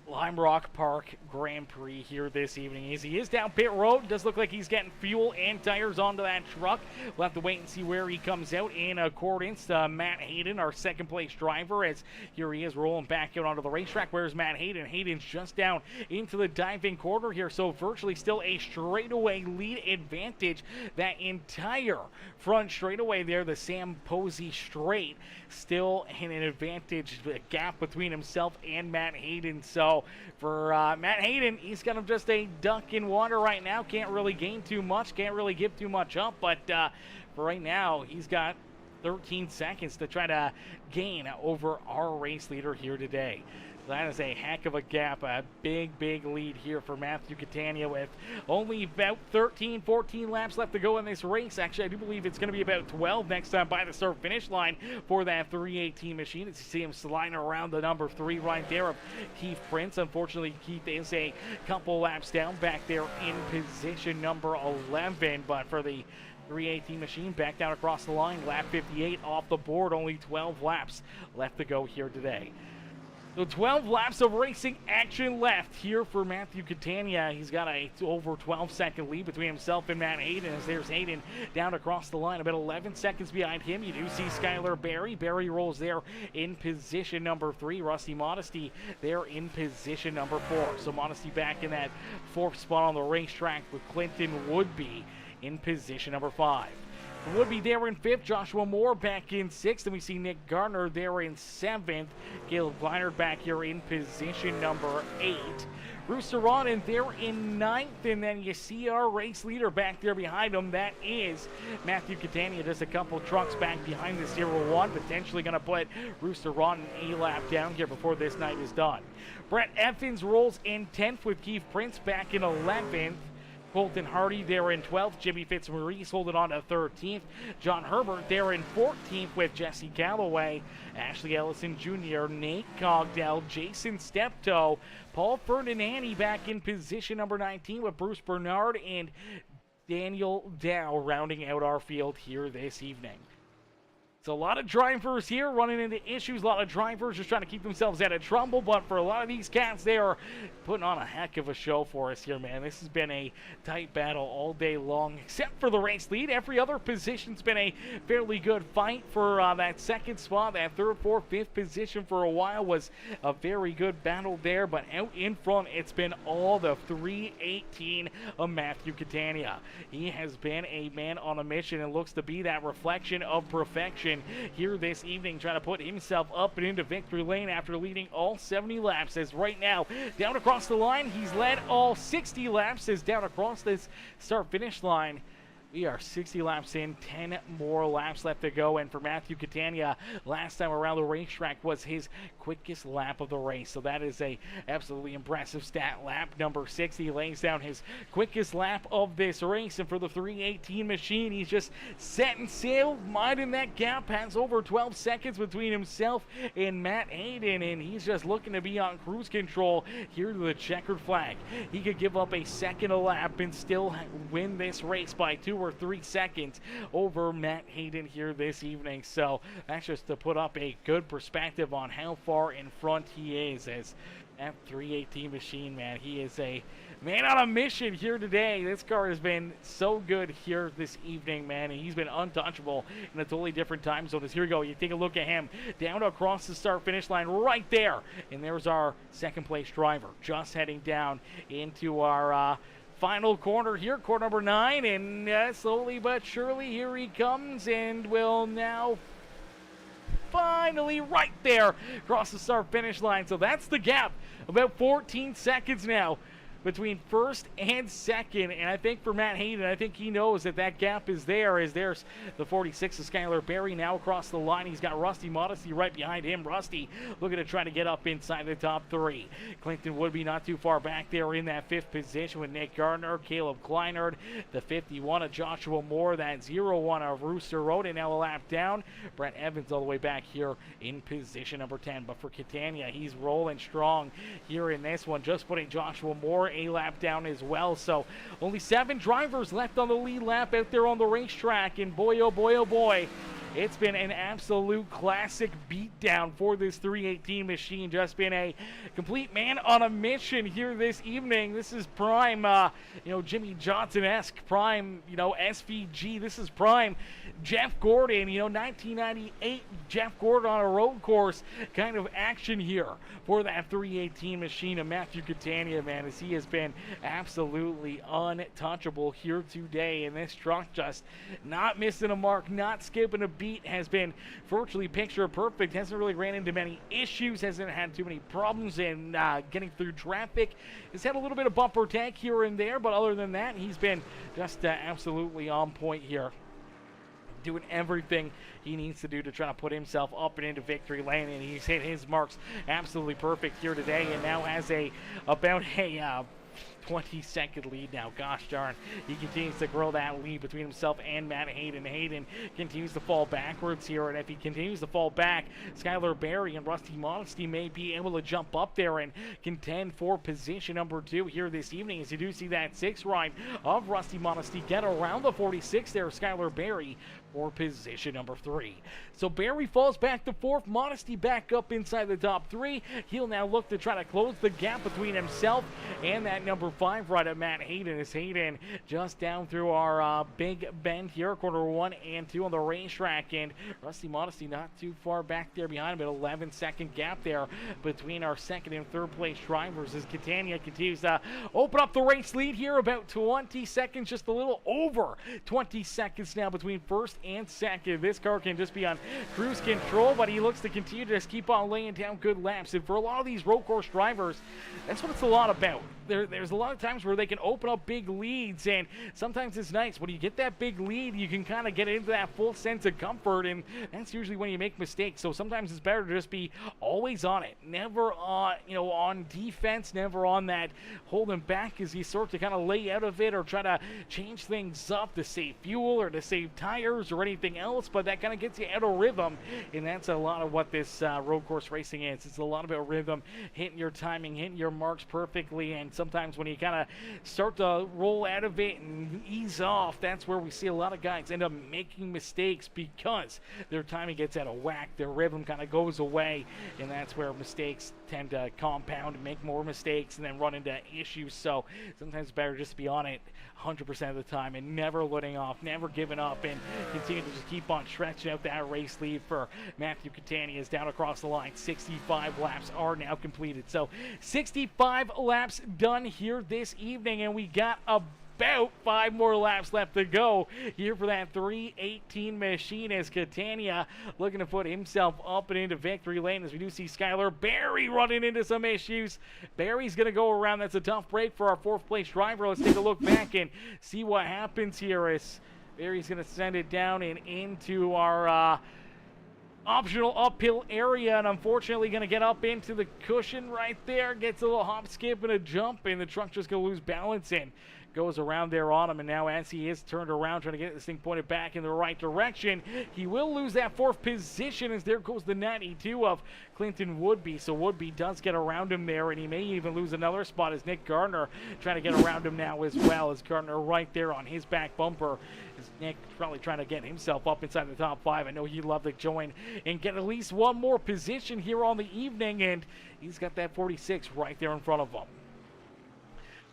S2: Lime Rock Park Grand Prix here this evening. As he is down pit road, does look like he's getting fuel and tires onto that truck. We'll have to wait and see where he comes out in accordance to Matt Hayden, our second place driver, as here he is rolling back out onto the racetrack. Where's Matt Hayden? Hayden's just down into the diving corner here, so virtually still a straightaway lead advantage. That entire front straightaway there, the Sam Posey straight, still in an advantage, a gap between himself and Matt Hayden. So for Matt Hayden, he's kind of just a duck in water right now. Can't really gain too much, can't really give too much up, but for right now, he's got 13 seconds to try to gain over our race leader here today. That is a heck of a gap, a big lead here for Matthew Catania, with only about 13, 14 laps left to go in this race. Actually, I do believe it's going to be about 12 next time by the start-finish line for that 318 machine. As you see him sliding around the number 3 right there of Keith Prince. Unfortunately, Keith is a couple laps down back there in position number 11, but for the 318 machine, back down across the line, lap 58 off the board, only 12 laps left to go here today. So 12 laps of racing action left here for Matthew Catania. He's got a over 12-second lead between himself and Matt Hayden, as there's Hayden down across the line, about 11 seconds behind him. You do see Skylar Berry. Berry rolls there in position number 3. Rusty Modesty there in position number 4. So Modesty back in that 4th spot on the racetrack with Clinton Woodby in position number 5. Woodby there in 5th, Joshua Moore back in 6th, and we see Nick Gardner there in 7th. Caleb Kleinert back here in position number 8. Rooster Rodden there in 9th, and then you see our race leader back there behind him. That is Matthew Catania, just a couple trucks back behind the 0-1, potentially going to put Rooster Rodden a lap down here before this night is done. Brett Evans rolls in 10th with Keith Prince back in 11th. Colton Hardy there in 12th. Jimmy Fitzmaurice holding on to 13th. John Herbert there in 14th with Jesse Galloway. Ashley Ellison Jr., Nate Cogdell, Jason Steptoe. Paul Ferdinandi back in position number 19 with Bruce Bernard and Daniel Dow rounding out our field here this evening. So a lot of drivers here running into issues. A lot of drivers just trying to keep themselves out of trouble. But for a lot of these cats, they are putting on a heck of a show for us here, man. This has been a tight battle all day long, except for the race lead. Every other position's been a fairly good fight for that second spot. That 3rd, 4th, 5th position for a while was a very good battle there. But out in front, it's been all the 318 of Matthew Catania. He has been a man on a mission and looks to be that reflection of perfection here this evening, trying to put himself up and into victory lane after leading all 70 laps. As right now, down across the line, he's led all 60 laps. As down across this start-finish line, we are 60 laps in, 10 more laps left to go. And for Matthew Catania, last time around the racetrack was his quickest lap of the race. So that is a absolutely impressive stat. Lap number 60 lays down his quickest lap of this race. And for the 318 machine, he's just setting sail, minding that gap. Has over 12 seconds between himself and Matt Hayden, and he's just looking to be on cruise control here to the checkered flag. He could give up a second a lap and still win this race by 2 or 3 seconds over Matt Hayden here this evening. So that's just to put up a good perspective on how far in front he is. As that 318 machine, man, he is a man on a mission here today. This car has been so good here this evening, man, and he's been untouchable in a totally different time zone. As here we go, you take a look at him down across the start finish line right there, and there's our second place driver just heading down into our final corner here, corner number 9, and slowly but surely here he comes, and will now finally right there across the start finish line. So that's the gap, about 14 seconds now between first and second. And I think for Matt Hayden, I think he knows that that gap is there, as there's the 46 of Skylar Berry now across the line. He's got Rusty Modesty right behind him. Rusty looking to try to get up inside the top 3. Clinton Woodby not too far back there in that 5th position with Nick Gardner, Caleb Kleinert, the 51 of Joshua Moore, that 0-1 of Rooster Road, and now a lap down. Brett Evans all the way back here in position number 10. But for Catania, he's rolling strong here in this one, just putting Joshua Moore a lap down as well. So only 7 drivers left on the lead lap out there on the racetrack, and boy oh boy oh boy, it's been an absolute classic beatdown for this 318 machine. Just been a complete man on a mission here this evening. This is prime, Jimmy Johnson-esque, prime, SVG. This is prime Jeff Gordon, 1998 Jeff Gordon on a road course kind of action here for that 318 machine of Matthew Catania, man, as he has been absolutely untouchable here today. And this truck just not missing a mark, not skipping a beat, has been virtually picture perfect. Hasn't really ran into many issues, hasn't had too many problems in getting through traffic. Has had a little bit of bumper tag here and there, but other than that, he's been just absolutely on point here, doing everything he needs to do to try to put himself up and into victory lane, and he's hit his marks absolutely perfect here today, and now has about a 20-second lead now. Gosh darn, he continues to grow that lead between himself and Matt Hayden. Hayden continues to fall backwards here, and if he continues to fall back, Skylar Berry and Rusty Modesty may be able to jump up there and contend for position number 2 here this evening, as you do see that 6th ride of Rusty Modesty get around the 46 there, Skylar Berry, for position number 3. So Berry falls back to 4th, Modesty back up inside the top 3. He'll now look to try to close the gap between himself and that number 5 ride of Matt Hayden, as Hayden just down through our big bend here, corner 1 and 2 on the racetrack, and Rusty Modesty not too far back there behind him, an 11-second gap there between our 2nd and 3rd place drivers, as Catania continues to open up the race lead here, about 20 seconds, just a little over 20 seconds now between 1st and 2nd. This car can just be on cruise control, but he looks to continue to just keep on laying down good laps, and for a lot of these road course drivers, that's what it's a lot about. There's a lot of times where they can open up big leads, and sometimes it's nice when you get that big lead, you can kind of get into that full sense of comfort, and that's usually when you make mistakes. So sometimes it's better to just be always on it, never on, on defense, never on that holding back as you sort to kind of lay out of it or try to change things up to save fuel or to save tires or anything else, but that kind of gets you out of rhythm, and that's a lot of what this road course racing is. It's a lot about rhythm, hitting your timing, hitting your marks perfectly, and sometimes when you kind of start to roll out of it and ease off, that's where we see a lot of guys end up making mistakes because their timing gets out of whack, their rhythm kind of goes away, and that's where mistakes tend to compound and make more mistakes and then run into issues. So sometimes it's better just to be on it 100% of the time and never letting off, never giving up, and continue to just keep on stretching out that race lead for Matthew Catania is down across the line. 65 laps are now completed. So 65 laps done here this evening, and we got about 5 more laps left to go here for that 3:18 machine, as Catania looking to put himself up and into victory lane, as we do see Skylar Berry running into some issues. Berry's going to go around. That's a tough break for our 4th place driver. Let's take a look back and see what happens here, as Berry's going to send it down and into our optional uphill area, and unfortunately going to get up into the cushion right there, gets a little hop, skip, and a jump, and the truck just going to lose balance and goes around there on him. And now as he is turned around trying to get this thing pointed back in the right direction, he will lose that 4th position, as there goes the 92 of Clinton Woodby. So Woodby does get around him there, and he may even lose another spot as Nick Gardner trying to get around him now as well, as Gardner right there on his back bumper, as Nick probably trying to get himself up inside the top 5. I know he'd love to join and get at least one more position here on the evening, and he's got that 46 right there in front of him.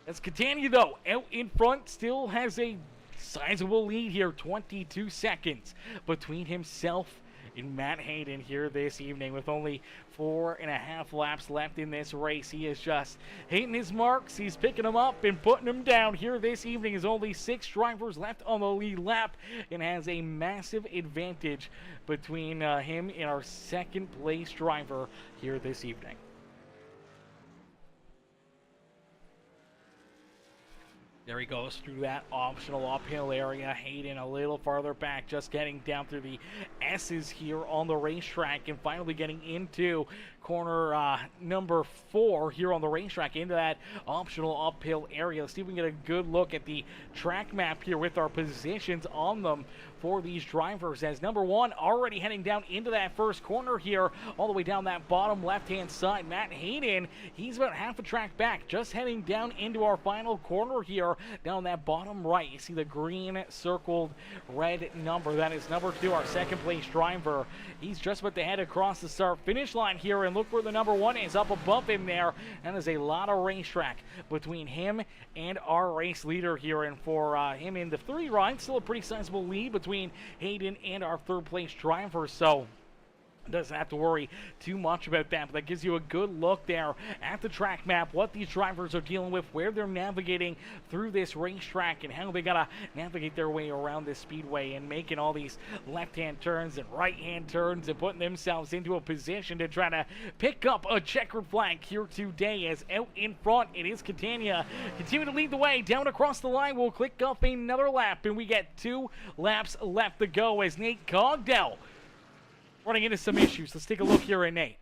S2: As Catania, though, out in front, still has a sizable lead here, 22 seconds between himself and Matt Hayden here this evening, with only 4.5 laps left in this race. He is just hitting his marks. He's picking them up and putting them down here this evening. There's only 6 drivers left on the lead lap, and has a massive advantage between him and our 2nd place driver here this evening. There he goes through that optional uphill area. Hayden a little farther back, just getting down through the S's here on the racetrack, and finally getting into corner number 4 here on the racetrack, into that optional uphill area. Let's see if we can get a good look at the track map here with our positions on them for these drivers, as number 1 already heading down into that first corner here, all the way down that bottom left-hand side. Matt Hayden, he's about half a track back, just heading down into our final corner here, down that bottom right. You see the green circled red number. That is number 2, our 2nd place driver. He's just about to head across the start-finish line here, and look where the number 1 is, up above him there. That is a lot of racetrack between him and our race leader here, and for him in the 3 ride, still a pretty sizable lead between Hayden and our 3rd place driver. So doesn't have to worry too much about that, but that gives you a good look there at the track map, what these drivers are dealing with, where they're navigating through this racetrack, and how they gotta navigate their way around this speedway and making all these left-hand turns and right-hand turns and putting themselves into a position to try to pick up a checkered flag here today. As out in front, it is Catania continuing to lead the way down across the line. We'll click up another lap, and we get 2 laps left to go, as Nate Cogdell running into some issues. Let's take a look here at Nate.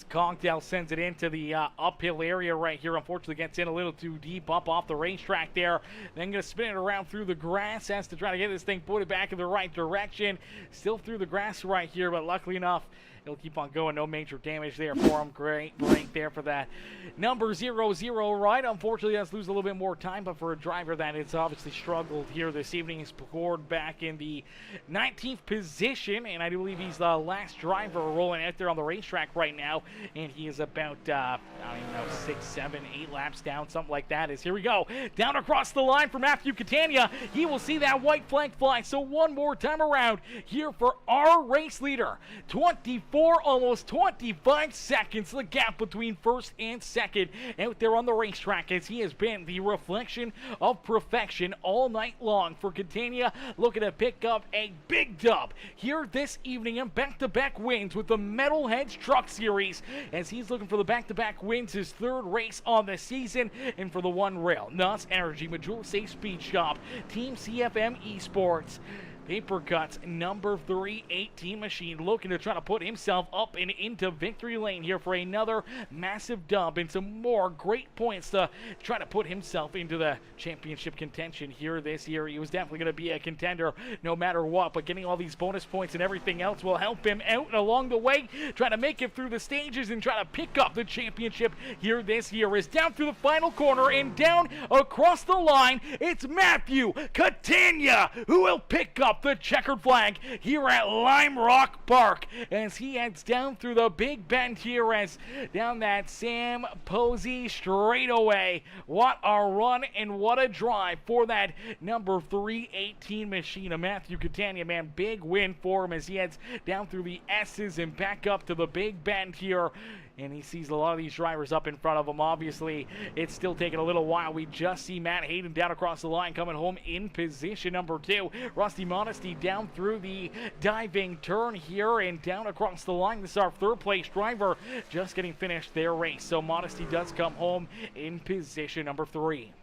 S2: Conkdale sends it into the uphill area right here. Unfortunately, gets in a little too deep up off the racetrack there. Then going to spin it around through the grass. Has to try to get this thing put it back in the right direction. Still through the grass right here, but luckily enough, he'll keep on going. No major damage there for him. Great break there for that number 00 ride. Unfortunately, does lose a little bit more time, but for a driver that has obviously struggled here this evening, he's scored back in the 19th position, and I do believe he's the last driver rolling out there on the racetrack right now, and he is about, I don't even know, 6, 7, 8 laps down, something like that. Here we go. Down across the line for Matthew Catania. He will see that white flag fly, so one more time around here for our race leader. 24, almost 25 seconds, the gap between first and second out there on the racetrack, as he has been the reflection of perfection all night long for Catania, looking to pick up a big dub here this evening and back-to-back wins with the Metalheads Truck Series, as he's looking for the back-to-back wins, his third race on the season, and for the One Rail, NOS Energy, Majula Safe Speed Shop, Team CFM Esports, Paper Cuts, number 318 machine, looking to try to put himself up and into victory lane here for another massive dub and some more great points to try to put himself into the championship contention here this year. He was definitely going to be a contender no matter what, but getting all these bonus points and everything else will help him out and along the way, trying to make it through the stages and try to pick up the championship here this year. Is down through the final corner and down across the line, it's Matthew Catania who will pick up the checkered flag here at Lime Rock Park as he heads down through the big bend here, as down that Sam Posey straightaway. What a run and what a drive for that number 318 machine of Matthew Catania, man. Big win for him as he heads down through the S's and back up to the big bend here, and he sees a lot of these drivers up in front of him. Obviously, it's still taking a little while. We just see Matt Hayden down across the line coming home in position number 2. Rusty Modesty down through the diving turn here and down across the line. This is our third place driver just getting finished their race. So Modesty does come home in position number 3.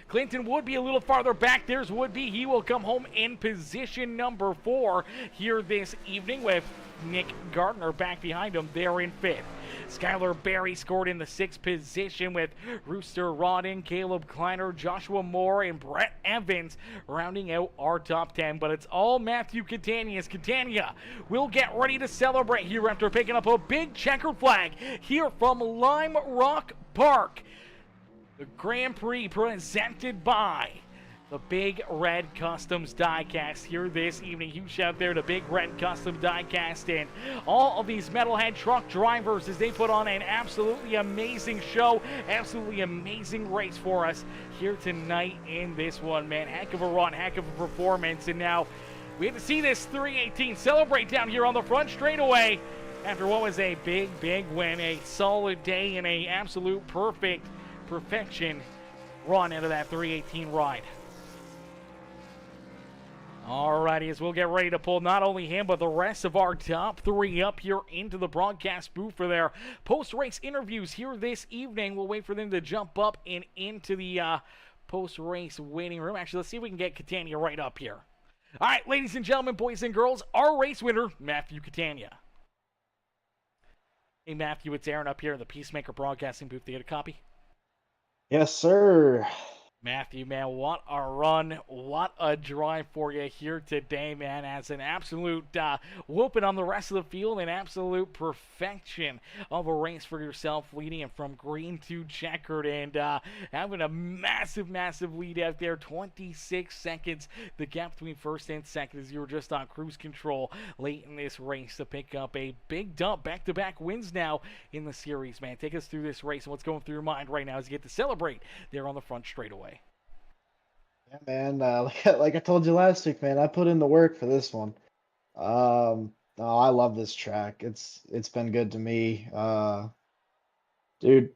S2: Clinton would be a little farther back. There's Woodby. He will come home in position number 4 here this evening, with Nick Gardner back behind him there in 5th. Skylar Berry scored in the 6th position, with Rooster Rodden, Caleb Kleiner, Joshua Moore, and Brett Evans rounding out our top 10. But it's all Matthew Catania. Catania will get ready to celebrate here after picking up a big checkered flag here from Lime Rock Park. The Grand Prix presented by the Big Red Customs Diecast here this evening. Huge shout out there to Big Red Custom Diecast and all of these Metalhead truck drivers as they put on an absolutely amazing show, absolutely amazing race for us here tonight in this one, man. Heck of a run, heck of a performance, and now we have to see this 318 celebrate down here on the front straightaway after what was a big win, a solid day, and a absolute perfection run into that 318 ride. Alrighty, as we'll get ready to pull not only him, but the rest of our top 3 up here into the broadcast booth for their post-race interviews here this evening. We'll wait for them to jump up and into the post-race waiting room. Actually, let's see if we can get Catania right up here. All right, ladies and gentlemen, boys and girls, our race winner, Matthew Catania. Hey, Matthew, it's Aaron up here in the Peacemaker Broadcasting booth. Do you get a copy?
S3: Yes, sir.
S2: Matthew, man, what a run, what a drive for you here today, man. As an absolute whooping on the rest of the field, an absolute perfection of a race for yourself, leading it from green to checkered, and having a massive lead out there, 26 seconds, the gap between first and second, as you were just on cruise control late in this race to pick up a big dump, back-to-back wins now in the series, man. Take us through this race and what's going through your mind right now as you get to celebrate there on the front straightaway.
S3: Yeah, man. Like I told you last week, man, I put in the work for this one. Oh, I love this track. It's been good to me. Dude,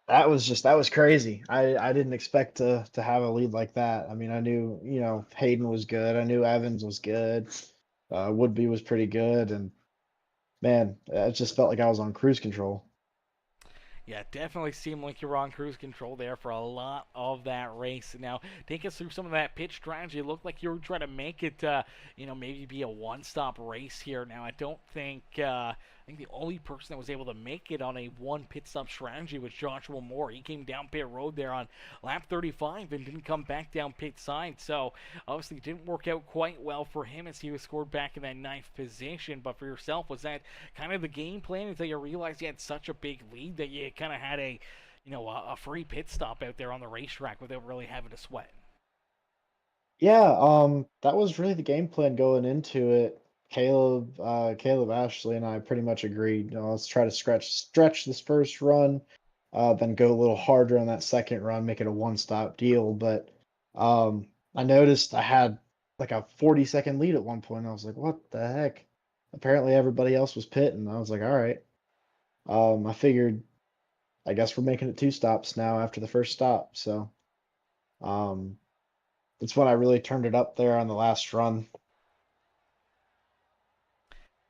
S3: that was crazy. I didn't expect to have a lead like that. I mean, I knew, Hayden was good. I knew Evans was good. Woodby was pretty good, and man, it just felt like I was on cruise control.
S2: Yeah, definitely seemed like you were on cruise control there for a lot of that race. Now, take us through some of that pitch strategy. It looked like you were trying to make it, maybe be a one-stop race here. Now, I don't think think the only person that was able to make it on a one pit stop strategy was Joshua Moore. He came down pit road there on lap 35 and didn't come back down pit side. So obviously it didn't work out quite well for him as he was scored back in that ninth position. But for yourself, was that kind of the game plan until you realized you had such a big lead that you kind of had a free pit stop out there on the racetrack without really having to sweat?
S3: Yeah, that was really the game plan going into it. Caleb Ashley and I pretty much agreed, let's try to stretch this first run, then go a little harder on that second run, make it a one-stop deal. But I noticed I had like a 40-second lead at one point. I was like, what the heck? Apparently everybody else was pitting. I was like, all right. I figured, I guess we're making it two stops now after the first stop. So um, that's when I really turned it up there on the last run.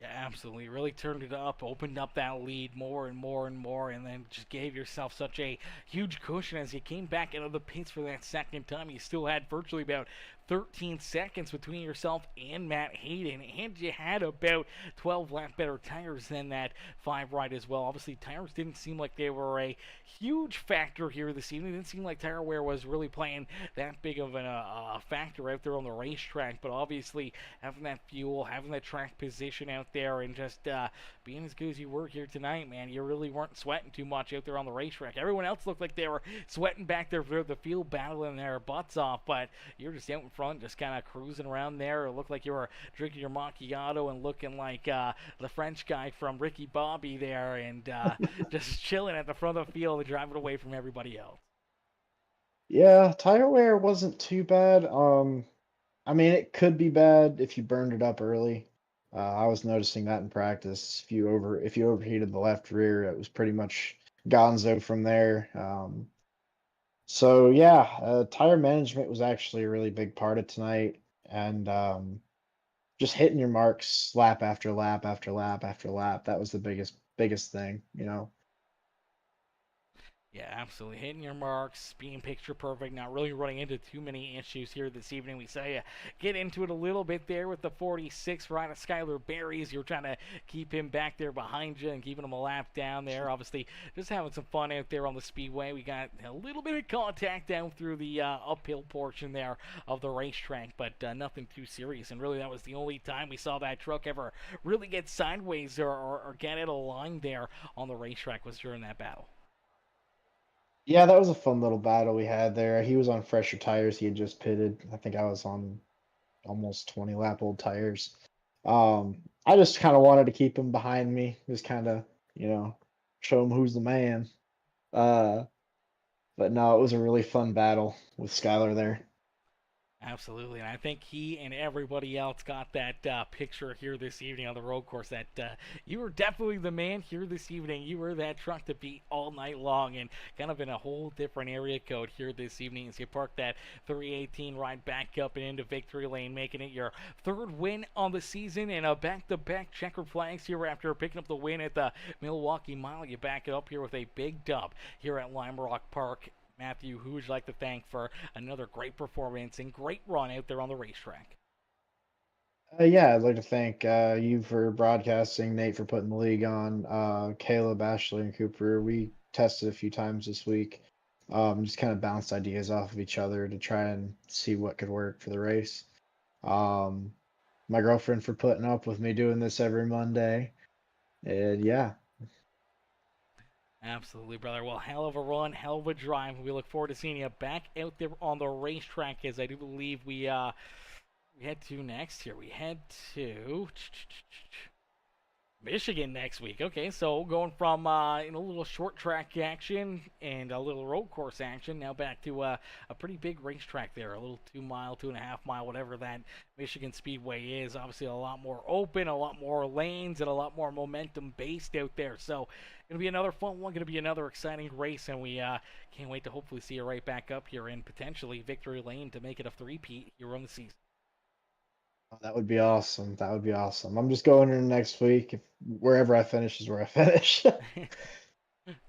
S2: Yeah, absolutely. Really turned it up, opened up that lead more and more and more, and then just gave yourself such a huge cushion as you came back into the pits for that second time. You still had virtually about 13 seconds between yourself and Matt Hayden, and you had about 12 lap better tires than that 5 ride as well. Obviously, tires didn't seem like they were a huge factor here this evening. It didn't seem like tire wear was really playing that big of a factor out there on the racetrack, but obviously having that fuel, having that track position out there, and just being as good as you were here tonight, man, you really weren't sweating too much out there on the racetrack. Everyone else looked like they were sweating back there for the field, battling their butts off, but you're just out in front, just kind of cruising around there. It looked like you were drinking your macchiato and looking like the French guy from Ricky Bobby there, and just chilling at the front of the field and driving away from everybody else.
S3: Yeah, tire wear wasn't too bad. I mean, it could be bad if you burned it up early. I was noticing that in practice. If you overheated the left rear, it was pretty much gonzo from there. So yeah, tire management was actually a really big part of tonight, and just hitting your marks lap after lap after lap after lap. That was the biggest thing, you know.
S2: Yeah, absolutely. Hitting your marks, being picture perfect, not really running into too many issues here this evening. We saw you get into it a little bit there with the 46 right of Skylar Berries. You're trying to keep him back there behind you and keeping him a lap down there. Obviously, just having some fun out there on the speedway. We got a little bit of contact down through the uphill portion there of the racetrack, but nothing too serious. And really, that was the only time we saw that truck ever really get sideways or get out of line there on the racetrack was during that battle.
S3: Yeah, that was a fun little battle we had there. He was on fresher tires. He had just pitted. I think I was on almost 20 lap old tires. I just kind of wanted to keep him behind me, just kind of, show him who's the man. Uh, but no, it was a really fun battle with Skylar there.
S2: Absolutely, and I think he and everybody else got that picture here this evening on the road course that you were definitely the man here this evening. You were that truck to beat all night long, and kind of in a whole different area code here this evening as you parked that 318 ride back up and into victory lane, making it your third win on the season and a back-to-back checkered flags here after picking up the win at the Milwaukee Mile. You back it up here with a big dub here at Lime Rock Park. Matthew, who would you like to thank for another great performance and great run out there on the racetrack?
S3: Yeah, I'd like to thank you for broadcasting, Nate for putting the league on, Caleb, Ashley, and Cooper. We tested a few times this week. Just kind of bounced ideas off of each other to try and see what could work for the race. Um, my girlfriend for putting up with me doing this every Monday. And yeah,
S2: Absolutely, brother. Well, hell of a run, hell of a drive. We look forward to seeing you back out there on the racetrack, as I do believe we head to next here. We head to Michigan next week. Okay, so going from a little short track action and a little road course action, now back to a pretty big racetrack there, a little 2 mile, 2.5 mile, whatever that Michigan Speedway is. Obviously, a lot more open, a lot more lanes, and a lot more momentum based out there. So, gonna be another fun one. Gonna be another exciting race, and we can't wait to hopefully see you right back up here in potentially victory lane to make it a three-peat here on the season.
S3: that would be awesome. That would be awesome. I'm just going in next week. If wherever I finish is where I finish.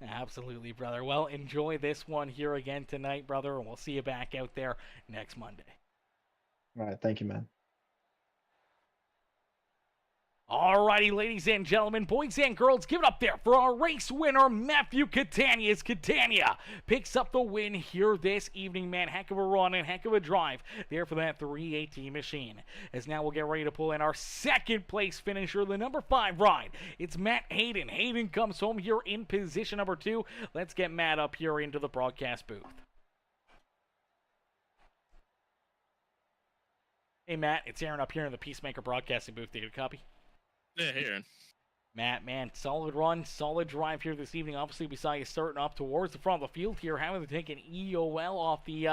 S2: Absolutely, brother. Well, enjoy this one here again tonight, brother, and we'll see you back out there next Monday.
S3: All right, thank you, man.
S2: Alrighty, ladies and gentlemen, boys and girls, give it up there for our race winner, Matthew Catania's Catania. Picks up the win here this evening, man. Heck of a run and heck of a drive there for that 318 machine. As now we'll get ready to pull in our second place finisher, the number 5 ride. It's Matt Hayden. Hayden comes home here in position number 2. Let's get Matt up here into the broadcast booth. Hey, Matt, it's Aaron up here in the Peacemaker broadcasting booth. Did you copy?
S4: Yeah, here.
S2: Matt, man, solid run, solid drive here this evening. Obviously, we saw you starting up towards the front of the field here, having to take an EOL off the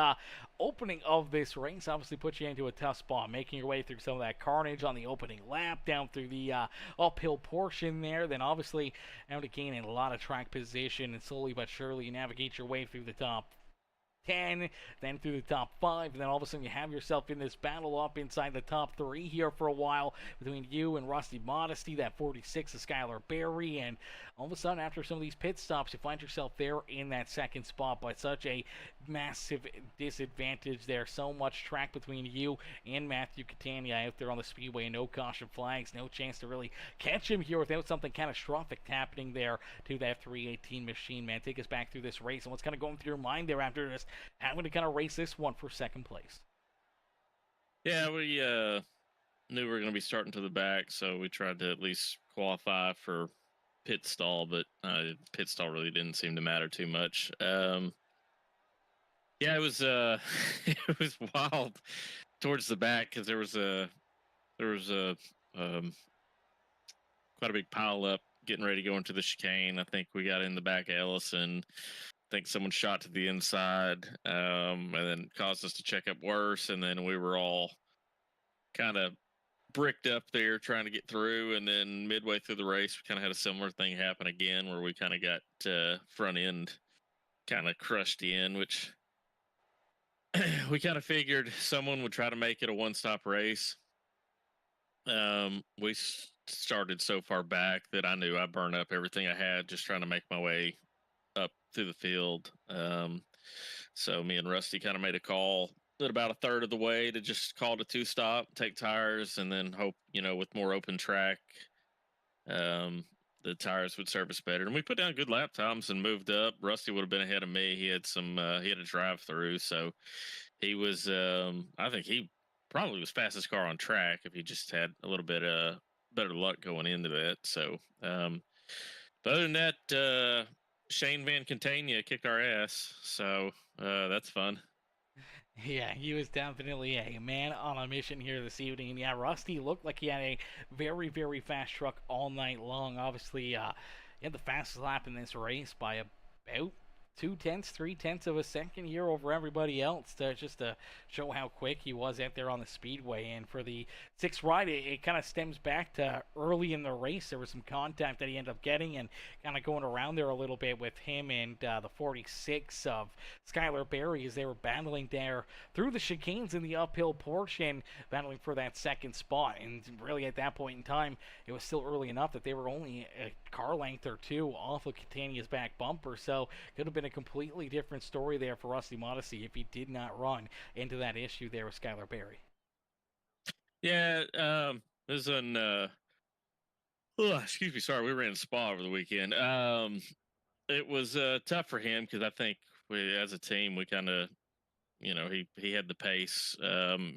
S2: opening of this race. Obviously, put you into a tough spot, making your way through some of that carnage on the opening lap, down through the uphill portion there. Then, obviously, having to gain a lot of track position, and slowly but surely, you navigate your way through the top 10, then through the top 5, and then all of a sudden you have yourself in this battle up inside the top 3 here for a while between you and Rusty Modesty, that 46 of Skylar Berry, and all of a sudden after some of these pit stops you find yourself there in that second spot by such a massive disadvantage there. So much track between you and Matthew Catania out there on the speedway, no caution flags, no chance to really catch him here without something catastrophic happening there to that 318 machine, man. Take us back through this race and what's kind of going through your mind there after this, having to kind of race this one for second place.
S4: Yeah, we knew we were going to be starting to the back, so we tried to at least qualify for pit stall, but pit stall really didn't seem to matter too much. Yeah, it was it was wild towards the back because there was a quite a big pile up getting ready to go into the chicane. I think we got in the back of Ellison. I think someone shot to the inside, and then caused us to check up worse. And then we were all kind of bricked up there trying to get through. And then midway through the race, we kind of had a similar thing happen again, where we kind of got front end kind of crushed in, which we kind of figured someone would try to make it a one-stop race. We started so far back that I knew I burned up everything I had just trying to make my way up through the field. So me and Rusty kind of made a call at about a third of the way to just call it a 2-stop, take tires, and then hope, with more open track, the tires would serve us better. And we put down good lap times and moved up. Rusty would have been ahead of me. He had he had a drive through, so he was, I think he probably was fastest car on track if he just had a little bit better luck going into that. So, but other than that, Shane Van Catania kicked our ass, so that's fun.
S2: Yeah, he was definitely a man on a mission here this evening. And yeah, Rusty looked like he had a very, very fast truck all night long. Obviously, he had the fastest lap in this race by about 3/10 of a second here over everybody else, just to show how quick he was out there on the speedway. And for the 6th ride, it kind of stems back to early in the race. There was some contact that he ended up getting and kind of going around there a little bit with him and the 46 of Skylar Berry as they were battling there through the chicanes in the uphill portion, battling for that second spot. And really at that point in time, it was still early enough that they were only a car length or 2 off of Catania's back bumper, so could have been a completely different story there for Rusty Modesty if he did not run into that issue there with Skylar Berry.
S4: Yeah, this is an excuse me, sorry, we were in Spa over the weekend. It was tough for him because I think we, as a team, we kind of, he had the pace.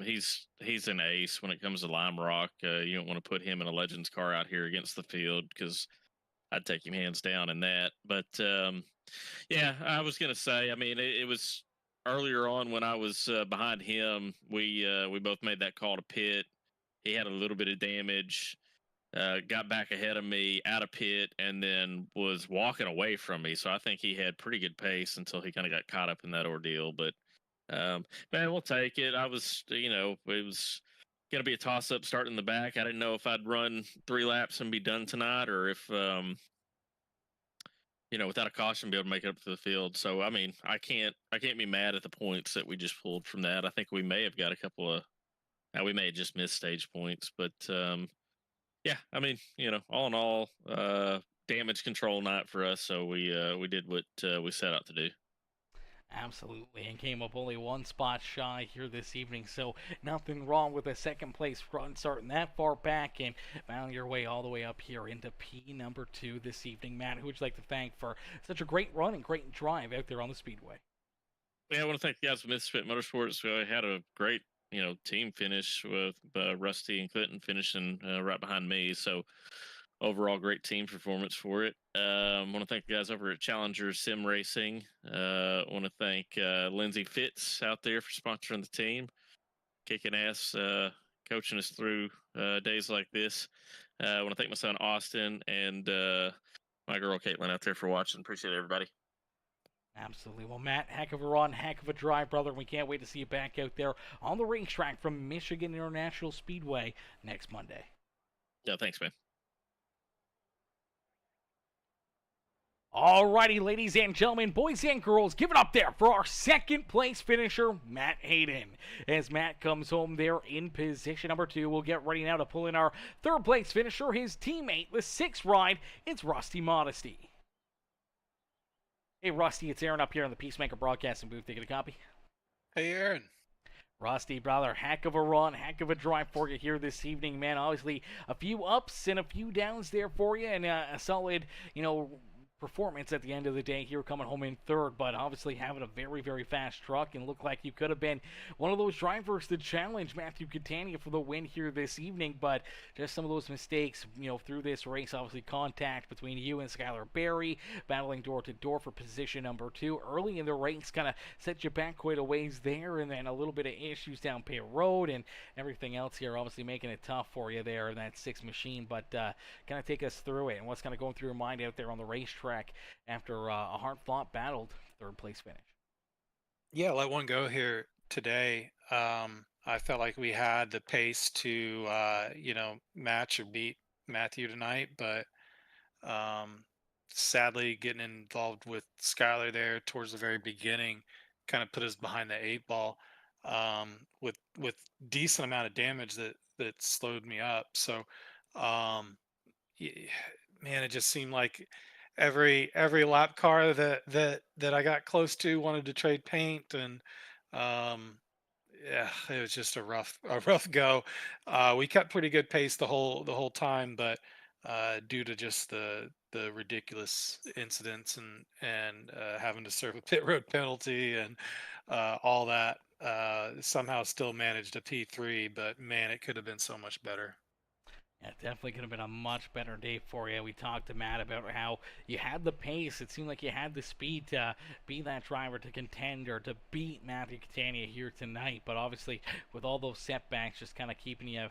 S4: He's an ace when it comes to Lime Rock. You don't want to put him in a Legends car out here against the field because I'd take him hands down in that. But yeah, I was gonna say, I mean, it was earlier on when I was behind him. We both made that call to pit. He had a little bit of damage, got back ahead of me out of pit, and then was walking away from me. So I think he had pretty good pace until he kind of got caught up in that ordeal. But man, we'll take it. I was, it was going to be a toss-up starting in the back. I didn't know if I'd run 3 laps and be done tonight, or if, without a caution, be able to make it up to the field. So, I mean, I can't be mad at the points that we just pulled from that. I think we may have got a couple of, we may have just missed stage points, but yeah, I mean, all in all, damage control night for us. So we did what we set out to do.
S2: Absolutely, and came up only one spot shy here this evening, so nothing wrong with a second place run starting that far back and found your way all the way up here into P number 2 this evening. Matt, who would you like to thank for such a great run and great drive out there on the Speedway?
S4: Yeah, I want to thank the guys from Misfit Motorsports. We had a great, team finish with Rusty and Clinton finishing right behind me. So overall, great team performance for it. I want to thank the guys over at Challenger Sim Racing. I want to thank Lindsay Fitz out there for sponsoring the team, kicking ass, coaching us through days like this. I want to thank my son Austin and my girl Caitlin out there for watching. Appreciate everybody.
S2: Absolutely. Well, Matt, heck of a run, heck of a drive, brother. We can't wait to see you back out there on the racetrack from Michigan International Speedway next Monday.
S4: Yeah, thanks, man.
S2: Alrighty, ladies and gentlemen, boys and girls, give it up there for our second place finisher, Matt Hayden. As Matt comes home there in position number 2, we'll get ready now to pull in our third place finisher, his teammate, the 6th ride. It's Rusty Modesty. Hey, Rusty, it's Aaron up here in the Peacemaker Broadcasting booth. Taking a copy.
S5: Hey, Aaron.
S2: Rusty, brother, heck of a run, heck of a drive for you here this evening, man. Obviously, a few ups and a few downs there for you, and a solid, performance at the end of the day here, coming home in third, but obviously having a very, very fast truck and looked like you could have been one of those drivers to challenge Matthew Catania for the win here this evening, but just some of those mistakes, through this race. Obviously contact between you and Skylar Berry, battling door to door for position number 2 early in the race, kind of set you back quite a ways there, and then a little bit of issues down pit road and everything else here, obviously making it tough for you there in that 6 machine. But kind of take us through it and what's kind of going through your mind out there on the racetrack after a hard-fought, battled third-place finish.
S5: Yeah, let one go here today. I felt like we had the pace to, match or beat Matthew tonight, but um, sadly, getting involved with Skylar there towards the very beginning kind of put us behind the 8 ball, with decent amount of damage that slowed me up. So, um, man, it just seemed like every lap car that I got close to wanted to trade paint, and um yeah, it was just a rough go. We kept pretty good pace the whole time, but due to just the ridiculous incidents and having to serve a pit road penalty and all that, somehow still managed a P3, but man, it could have been so much better.
S2: Yeah, definitely could have been a much better day for you. We talked to Matt about how you had the pace. It seemed like you had the speed to be that driver to contend or to beat Matthew Catania here tonight. But obviously, with all those setbacks, just kind of keeping you,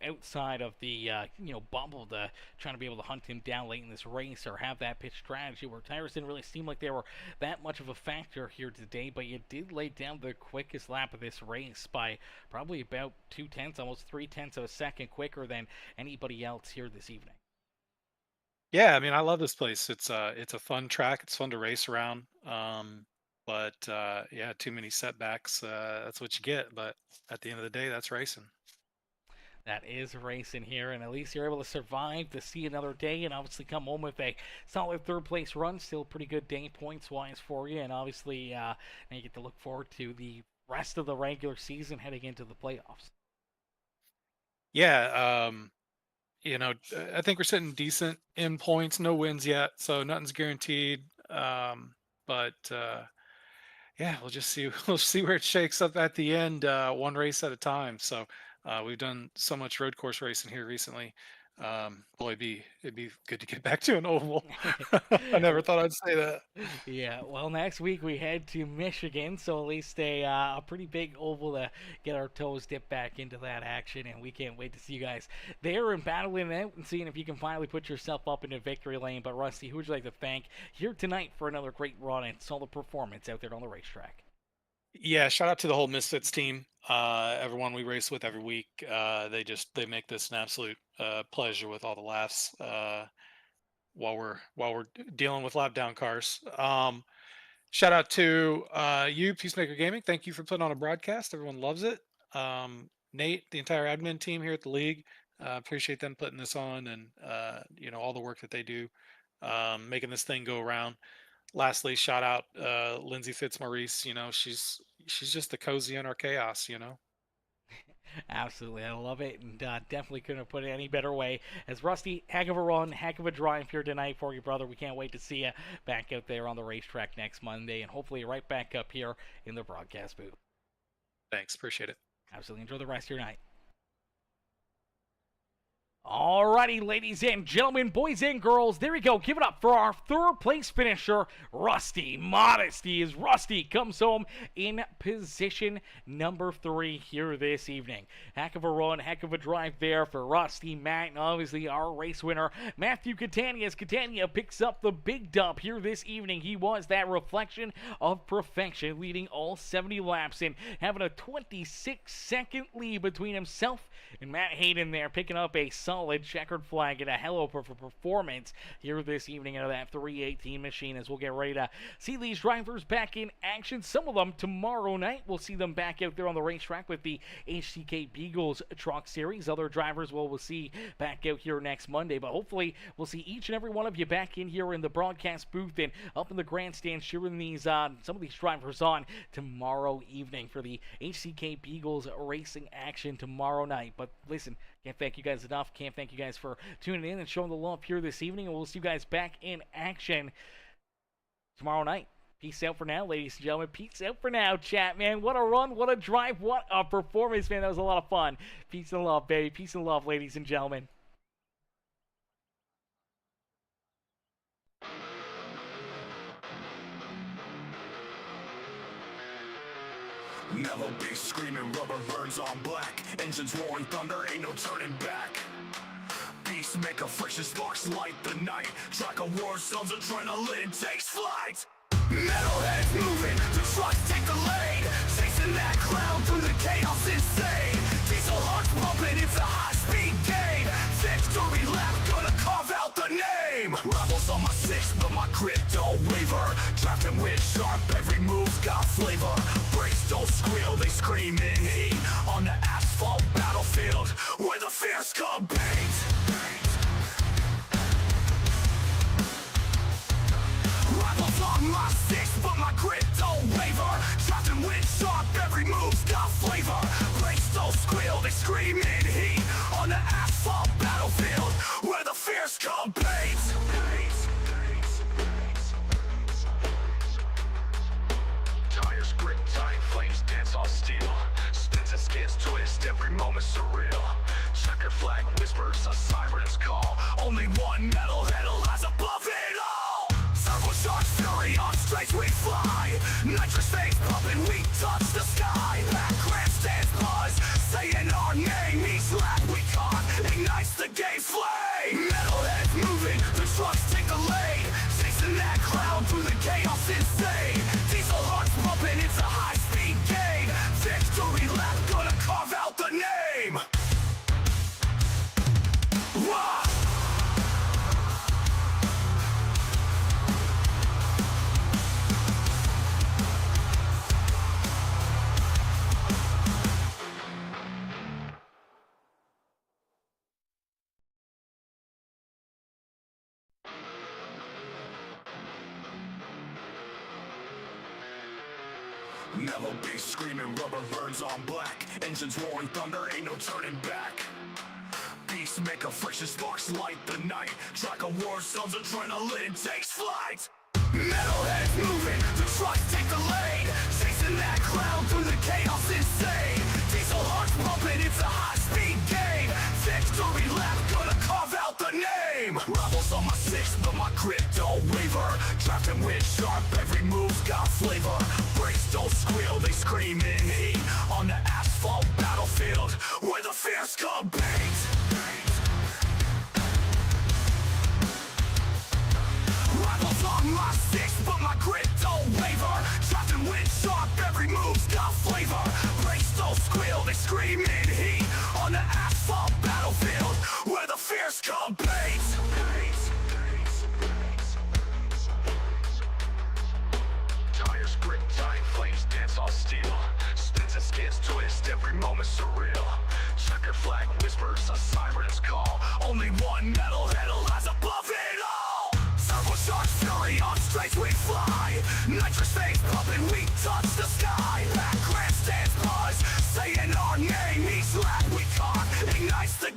S2: outside of the, bubble to trying to be able to hunt him down late in this race or have that pitch strategy where tires didn't really seem like they were that much of a factor here today. But you did lay down the quickest lap of this race by probably about 2/10, almost 3/10 of a second quicker than anybody else here this evening.
S5: Yeah, I mean, I love this place. It's a fun track. It's fun to race around. But yeah, too many setbacks. That's what you get. But at the end of the day, that's racing.
S2: That is racing here, and at least you're able to survive to see another day and obviously come home with a solid third place run. Still pretty good day points wise for you, and obviously now you get to look forward to the rest of the regular season heading into the playoffs.
S5: Yeah, I think we're sitting decent in points. No wins yet, so nothing's guaranteed. But yeah, we'll just see. We'll see where it shakes up at the end, one race at a time. So we've done so much road course racing here recently. Boy, it'd be good to get back to an oval. I never thought I'd say that.
S2: Yeah, well, next week we head to Michigan, so at least a pretty big oval to get our toes dipped back into that action, and we can't wait to see you guys there and battling it out and seeing if you can finally put yourself up into victory lane. But Rusty, who would you like to thank here tonight for another great run and solid performance out there on the racetrack?
S5: Yeah, shout out to the whole Misfits team. Everyone we race with every week. They make this an absolute pleasure with all the laughs while we're dealing with lap down cars. Shout out to you, Peacemaker Gaming. Thank you for putting on a broadcast. Everyone loves it. Nate, the entire admin team here at the league, appreciate them putting this on, and all the work that they do, making this thing go around. lastly, shout out Lindsay Fitzmaurice. She's just the cozy in our chaos.
S2: Absolutely, I love it, and definitely couldn't have put it any better way. As Rusty, heck of a run, heck of a drive here tonight for you, brother. We can't wait to see you back out there on the racetrack next Monday, and hopefully right back up here in the broadcast booth.
S5: Thanks, appreciate it.
S2: Absolutely, enjoy the rest of your night. Alrighty, ladies and gentlemen, boys and girls, there we go. Give it up for our third place finisher, Rusty Modesty, as Rusty comes home in position number 3 here this evening. Heck of a run, heck of a drive there for Rusty, Matt, and obviously our race winner, Matthew Catania, as Catania picks up the big dub here this evening. He was that reflection of perfection, leading all 70 laps and having a 26-second lead between himself and Matt Hayden there, picking up a solid checkered flag and a hell of a performance here this evening out of that 318 machine, as we'll get ready to see these drivers back in action. Some of them tomorrow night. We'll see them back out there on the racetrack with the HCK Beagles Truck Series. Other drivers we'll see back out here next Monday, but hopefully we'll see each and every one of you back in here in the broadcast booth and up in the grandstand cheering these some of these drivers on tomorrow evening for the HCK Beagles racing action tomorrow night. But listen, can't thank you guys enough. Can't thank you guys for tuning in and showing the love here this evening. And we'll see you guys back in action tomorrow night. Peace out for now, ladies and gentlemen. Peace out for now, chat, man. What a run, what a drive, what a performance, man. That was a lot of fun. Peace and love, baby. Peace and love, ladies and gentlemen.
S1: Mellow bass screaming, rubber burns on black. Engines roaring thunder, ain't no turning back. Beast make a friction, sparks light the night. Track of war zones, adrenaline takes flight. Metalheads moving, the trucks take the lead. Chasing that cloud through the chaos insane. Diesel hearts pumping, it's a high-speed game. Victory lap, gonna carve out the name. Rebels on my 6, but my grip don't waver. Drafting with sharp, every move's got flavor. Brakes don't squeal, they scream in heat. On the asphalt battlefield, where the fierce compete. Rebels on my 6, but my grip don't waver. Drafting with sharp, every move's got flavor. Brakes don't squeal, they scream in heat. On the asphalt battlefield, where the fierce compete. Tires grip tight, flames dance on steel. Spins and skids twist, every moment surreal. Checker flag whispers a siren's call. Only one metalhead lies above it all. Turbocharged fury on straights we fly. Nitrous face pumping, we touch the sky. Back grandstands buzz, saying our name. Each lap we caught ignites the gate flame. Metalheads moving, the trucks take the lead. Chasing that cloud through the chaos insane. Diesel hearts pumping, it's a high-speed game. Victory lap, gonna carve out the name. Wah! Mellow bass screaming, rubber burns on black. Engines roaring thunder, ain't no turning back. Beast make a friction, sparks light the night. Track of war zones, adrenaline takes flight. Metalheads moving, the trucks take the lead. Chasing that cloud through the chaos insane. Diesel hearts pumping, it's a high-speed game. Victory lap, gonna carve out the name. Rebels on my 6, but my grip don't waver. Drafting with sharp, every move's got flavor. Brakes don't squeal, they scream in heat. On the asphalt battlefield, where the fierce compete. Rivals on my 6, but my grip don't waver. Drafting with sharp, every move's got flavor. Brakes don't squeal, they scream in heat. On the asphalt battlefield, where the fierce compete. Tires grip tight, flames dance on steel. Spins and skids twist, every moment surreal. Checker flag whispers a siren's call. Only one metalhead lies above it all. Turbocharged fury on straights we fly. Nitrous face pumping, we touch the sky. Back grandstands buzz, saying our name. Each lap we caught ignites the